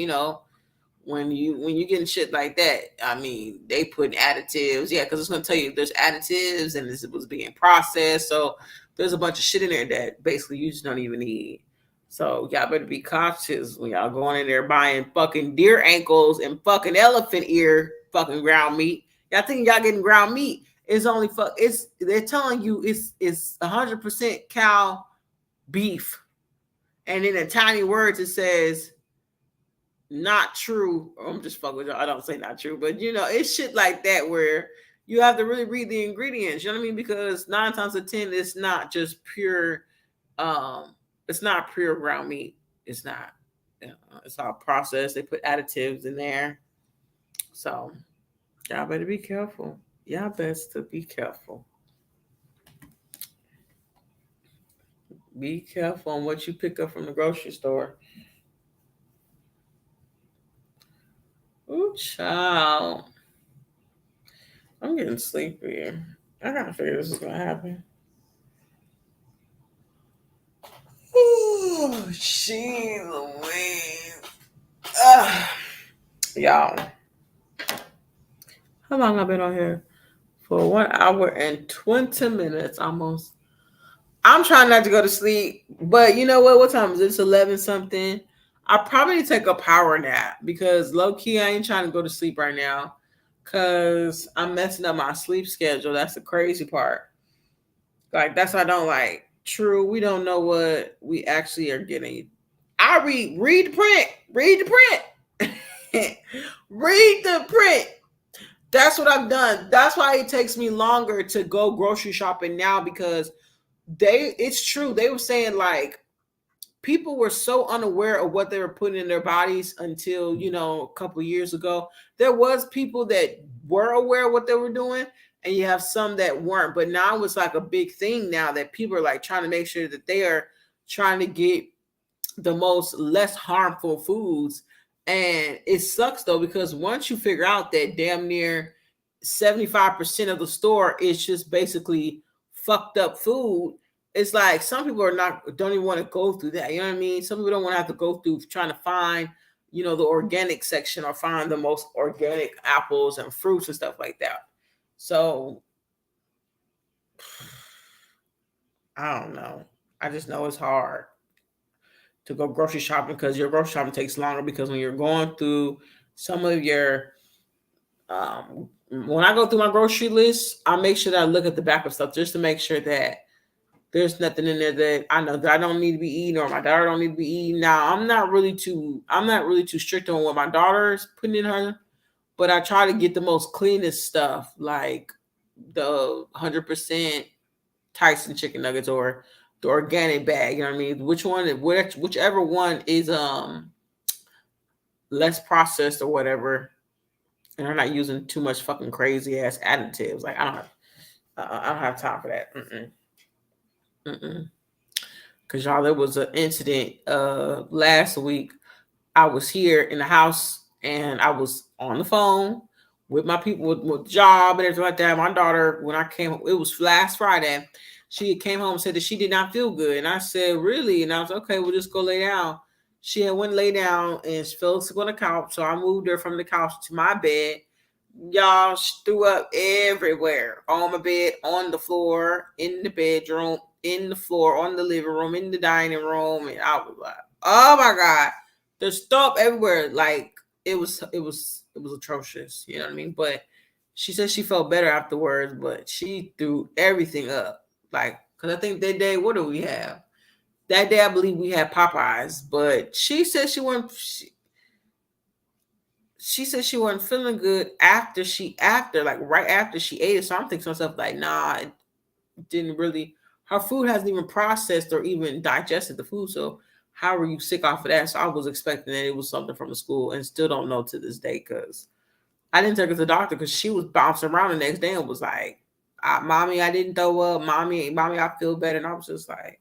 when you getting shit like that, I mean, they put additives. Yeah, because it's going to tell you there's additives and this was being processed. So there's a bunch of shit in there that basically you just don't even need. So y'all better be cautious when y'all going in there buying fucking deer ankles and fucking elephant ear fucking ground meat. Y'all think y'all getting ground meat. It's only they're telling you it's 100% cow beef. And in the tiny words it says not true. I'm just fucking with y'all. I don't say not true, but it's shit like that where you have to really read the ingredients. You know what I mean? Because 9 times out of 10, it's not just pure. It's not pure ground meat. It's not. It's all processed. They put additives in there. So y'all better be careful. Y'all best to be careful. Be careful on what you pick up from the grocery store. Ooh, child. I'm getting sleepy. I gotta figure this is gonna happen. Ooh, jeez Louise. Y'all. How long I've been on here? For 1 hour and 20 minutes almost. I'm trying not to go to sleep, but you know what? What time is it? It's 11 something. I probably need to take a power nap because low key I ain't trying to go to sleep right now because I'm messing up my sleep schedule. That's the crazy part. Like, that's what I don't like. True, we don't know what we actually are getting. I read the print. Read the print. Read the print. That's what I've done. That's why it takes me longer to go grocery shopping now, because it's true. They were saying like people were so unaware of what they were putting in their bodies until, a couple years ago. There was people that were aware of what they were doing, and you have some that weren't. But now it's like a big thing now that people are like trying to make sure that they are trying to get the most less harmful foods. And it sucks though, because once you figure out that damn near 75% of the store is just basically fucked up food, it's like some people don't even want to go through that. You know what I mean? Some people don't want to have to go through trying to find, the organic section or find the most organic apples and fruits and stuff like that. So I don't know. I just know it's hard to go grocery shopping because your grocery shopping takes longer because when you're going through some of your when I go through my grocery list, I make sure that I look at the back of stuff just to make sure that there's nothing in there that I know that I don't need to be eating or my daughter don't need to be eating. Now I'm not really too strict on what my daughter's putting in her, but I try to get the most cleanest stuff like the 100% Tyson chicken nuggets or the organic bag. You know what I mean? Whichever one is less processed or whatever, and I'm not using too much fucking crazy ass additives. Like I don't have time for that. Mm-mm. Cause y'all, there was an incident last week. I was here in the house and I was on the phone with my people with job and everything like that. My daughter, when I came, it was last Friday. She came home and said that she did not feel good, and I said, "Really?" And I was okay. We'll just go lay down. She had went and lay down and she fell asleep on the couch. So I moved her from the couch to my bed. Y'all, she threw up everywhere on my bed, on the floor, in the bedroom, in the floor, on the living room, in the dining room, and I was like, "Oh my god!" There's stuff everywhere. Like it was atrocious. You know what I mean? But she said she felt better afterwards, but she threw everything up. Like, cause I think that day, what do we have? That day, I believe we had Popeyes, but she said she wasn't. She said she wasn't feeling good after like right after she ate it. So I'm thinking to myself like, nah, it didn't really. Her food hasn't even processed or even digested the food. So how are you sick off of that? So I was expecting that it was something from the school, and still don't know to this day because I didn't take her to the doctor because she was bouncing around the next day and was like, "Mommy, I didn't throw up. Mommy, I feel better." And I was just like,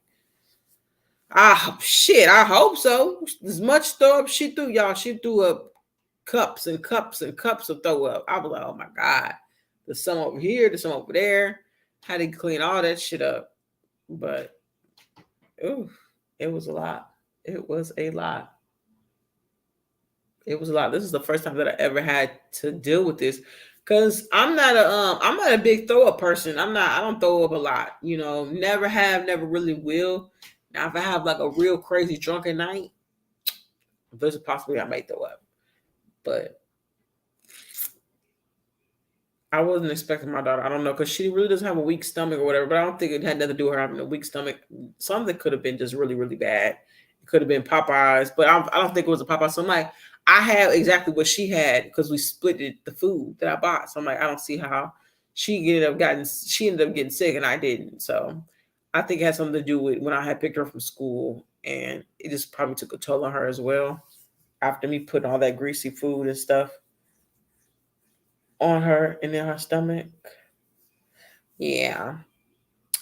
"Ah, shit, I hope so." As much throw up she threw, y'all, she threw up cups and cups and cups of throw up. I was like, "Oh my god, there's some over here, there's some over there." Had to clean all that shit up, but ooh, it was a lot. It was a lot. It was a lot. This is the first time that I ever had to deal with this because I'm not a big throw up person. I don't throw up a lot. You know, never have, never really will. Now if I have like a real crazy drunken night, there's a possibility I may throw up. But I wasn't expecting my daughter. I don't know because she really doesn't have a weak stomach or whatever. But I don't think it had nothing to do with her having a weak stomach. Something could have been just really, really bad. It could have been Popeyes, but I don't think it was a Popeye. So I'm like, I have exactly what she had because we split the food that I bought. So I'm like, I don't see how she ended up getting sick and I didn't. So I think it had something to do with when I had picked her from school, and it just probably took a toll on her as well after me putting all that greasy food and stuff on her and in her stomach. Yeah.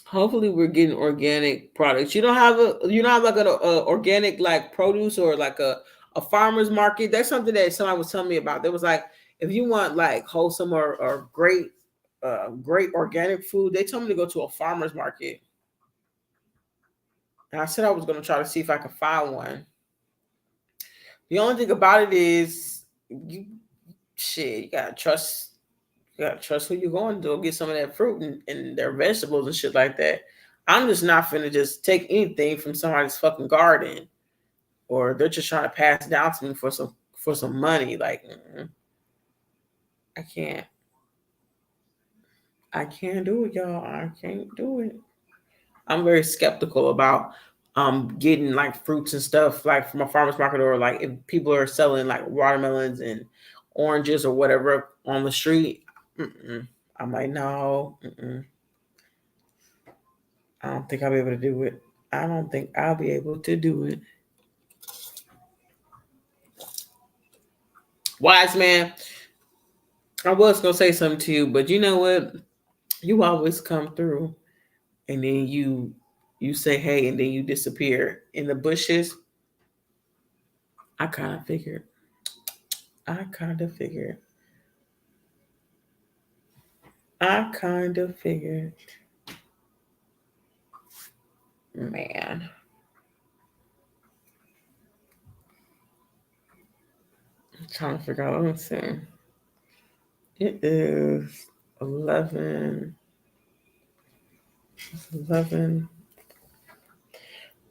Hopefully we're getting organic products. You don't have like a organic like produce or like a farmer's market. That's something that somebody was telling me about. There was like if you want like wholesome or great organic food, they told me to go to a farmer's market. And I said I was gonna try to see if I could find one. The only thing about it is you you gotta trust who you're going to get some of that fruit and their vegetables and shit like that. I'm just not finna just take anything from somebody's fucking garden, or they're just trying to pass it down to me for some money. Like I can't, I can't do it, y'all. I can't do it. I'm very skeptical about getting like fruits and stuff like from a farmer's market, or like if people are selling like watermelons and oranges or whatever on the street. Mm-mm. I'm like, no. Mm-mm. I don't think I'll be able to do it. I don't think I'll be able to do it. Wise man, I was gonna say something to you, but you know what? You always come through, and then you say hey, and then you disappear in the bushes. I kind of figured. I kind of figured. I kind of figured. Man, I'm trying to figure out. Let me see. It is 11. 11.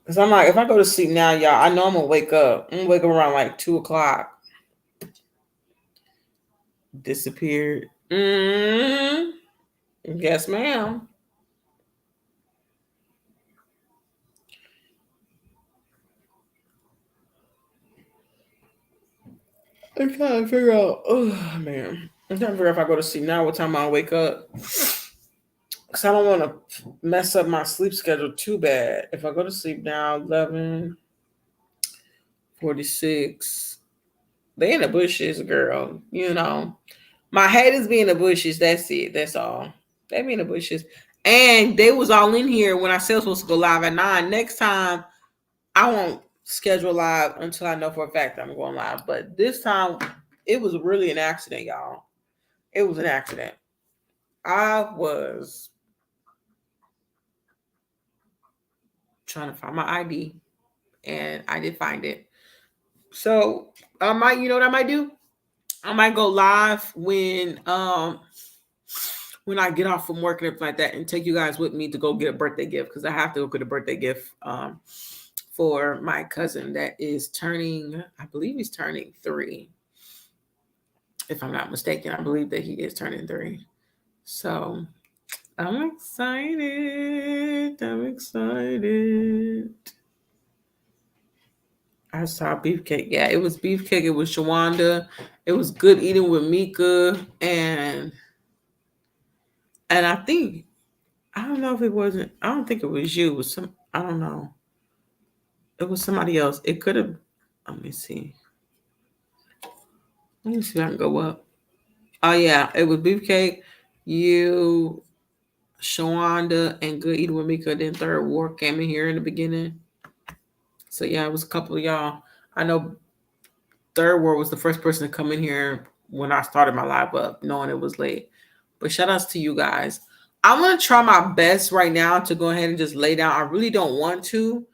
Cause I'm like, if I go to sleep now, y'all, I know I'm gonna wake up. I'm gonna wake up around like 2 o'clock. Disappeared. Yes, ma'am. I'm trying to figure out. Oh man, I'm trying to figure out if I go to sleep now, what time I'll wake up. Cause I don't want to mess up my sleep schedule too bad. If I go to sleep now, 11:46. They in the bushes, girl. You know, my haters be in the bushes. That's it. That's all. They be in the bushes, and they was all in here when I said I was supposed to go live at 9. Next time, I won't schedule live until I know for a fact I'm going live. But this time, it was really an accident, y'all. It was an accident. I was trying to find my ID, and I did find it. So I might, you know what I might do? I might go live when I get off from work and everything like that, and take you guys with me to go get a birthday gift because I have to go get a birthday gift for my cousin that is turning. I believe he's turning 3, if I'm not mistaken. I believe that he is turning 3. So I'm excited. I'm excited. I saw beefcake. Yeah, it was beefcake. It was Shawanda. It was good eating with Mika and I think I don't know if it wasn't. I don't think it was you. It was some. I don't know. It was somebody else. It could have. Let me see. Let me see if I can go up. Oh yeah, it was beefcake. You, Shawanda, and good eating with Mika. Then Third War came in here in the beginning. So yeah, it was a couple of y'all. I know Third War was the first person to come in here when I started my live up, knowing it was late. But shout outs to you guys. I'm gonna try my best right now to go ahead and just lay down. I really don't want to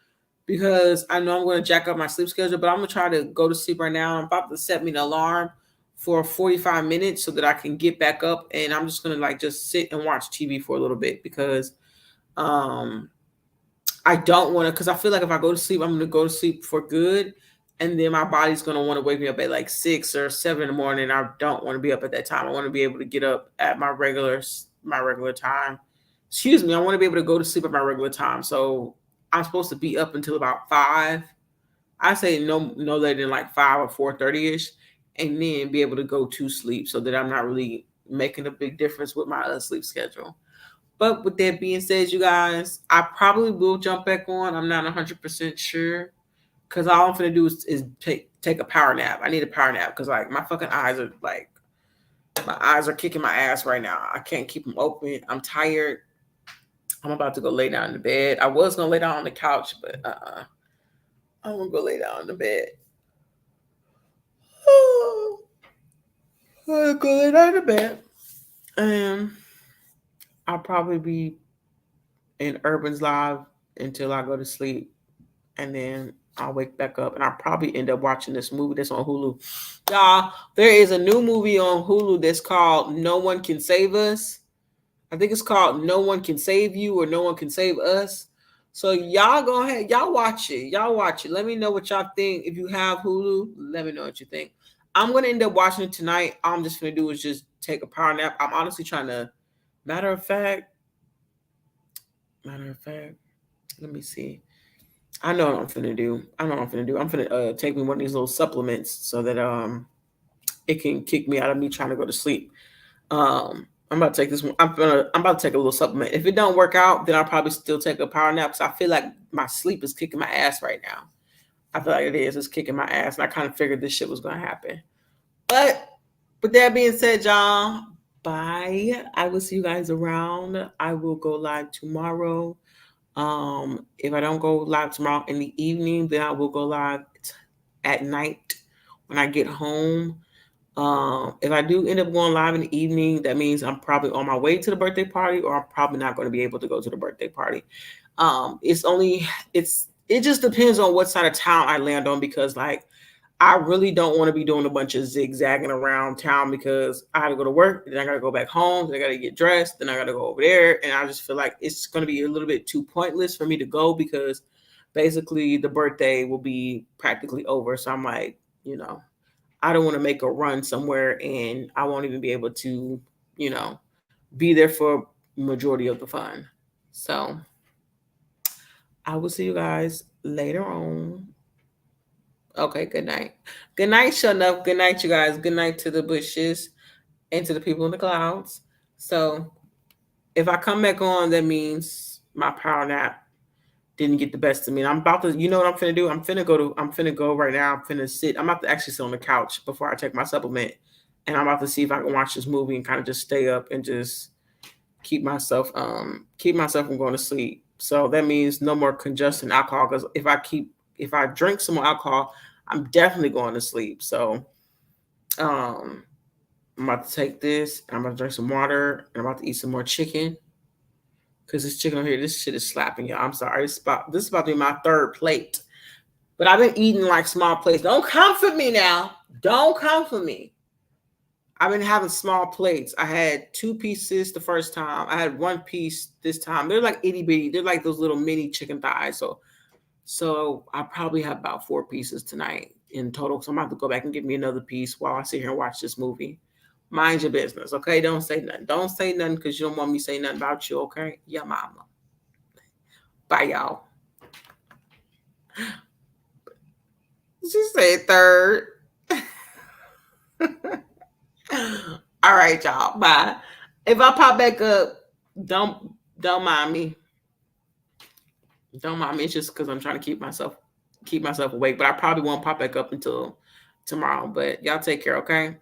because I know I'm gonna jack up my sleep schedule, but I'm gonna try to go to sleep right now. I'm about to set me an alarm for 45 minutes so that I can get back up, and I'm just gonna like just sit and watch TV for a little bit because um I don't want to, because I feel like if I go to sleep, I'm going to go to sleep for good. And then my body's going to want to wake me up at like 6 or 7 in the morning. I don't want to be up at that time. I want to be able to get up at my regular time. Excuse me. I want to be able to go to sleep at my regular time. So I'm supposed to be up until about 5. I say no later than like 5 or 4:30 ish, and then be able to go to sleep so that I'm not really making a big difference with my sleep schedule. But with that being said, you guys, I probably will jump back on. I'm not 100% sure because all I'm gonna do is take a power nap. I need a power nap because like my fucking eyes are like my eyes are kicking my ass right now. I can't keep them open. I'm tired. I'm about to go lay down in the bed. I was gonna lay down on the couch, but I'm gonna go lay down in the bed. I'm gonna go lay down in the bed, and I'll probably be in Urban's live until I go to sleep, and then I'll wake back up, and I'll probably end up watching this movie that's on Hulu. Y'all, there is a new movie on Hulu that's called No One Can Save Us. I think it's called No One Can Save You or No One Can Save Us. So y'all go ahead, y'all watch it. Y'all watch it. Let me know what y'all think. If you have Hulu, let me know what you think. I'm gonna end up watching it tonight. All I'm just gonna do is just take a power nap. I'm honestly trying to. Matter of fact, matter of fact, let me see. I know what I'm finna do. I know what I'm finna do. I'm finna take me one of these little supplements so that it can kick me out of me trying to go to sleep. I'm about to take this one. I'm about to take a little supplement. If it don't work out, then I'll probably still take a power nap because I feel like my sleep is kicking my ass right now. I feel like it is. It's kicking my ass, and I kind of figured this shit was gonna happen. But with that being said, y'all, bye. I will see you guys around. I will go live tomorrow. If I don't go live tomorrow in the evening, then I will go live at night when I get home. If I do end up going live in the evening, that means I'm probably on my way to the birthday party, or I'm probably not going to be able to go to the birthday party. It just depends on what side of town I land on because like I really don't want to be doing a bunch of zigzagging around town because I got to go to work, then I got to go back home, then I got to get dressed, then I got to go over there, and I just feel like it's going to be a little bit too pointless for me to go because basically the birthday will be practically over. So I'm like, you know, I don't want to make a run somewhere and I won't even be able to, you know, be there for majority of the fun. So I will see you guys later on. Okay, good night. Good night, shut up. Good night, you guys. Good night to the bushes and to the people in the clouds. So if I come back on, that means my power nap didn't get the best of me. And I'm about to, you know what I'm finna do? I'm finna go right now. I'm finna sit. I'm about to actually sit on the couch before I take my supplement. And I'm about to see if I can watch this movie and kind of just stay up and just keep myself from going to sleep. So that means no more congestion alcohol. Because if I drink some more alcohol, I'm definitely going to sleep. So um I'm about to take this, I'm about to drink some water, and I'm about to eat some more chicken. Cause this chicken over here, this shit is slapping, y'all. I'm sorry. This is about to be my third plate. But I've been eating like small plates. Don't come for me now. Don't come for me. I've been having small plates. I had 2 pieces the first time. I had 1 piece this time. They're like itty bitty. They're like those little mini chicken thighs. So I probably have about 4 pieces tonight in total. So I'm about to go back and get me another piece while I sit here and watch this movie. Mind your business, okay? Don't say nothing. Don't say nothing because you don't want me to say nothing about you, okay? Yeah, mama. Bye, y'all. She said third. All right, y'all. Bye. If I pop back up, don't mind me. Don't mind me. It's just because I'm trying to keep myself awake. But I probably won't pop back up until tomorrow. But y'all take care, okay?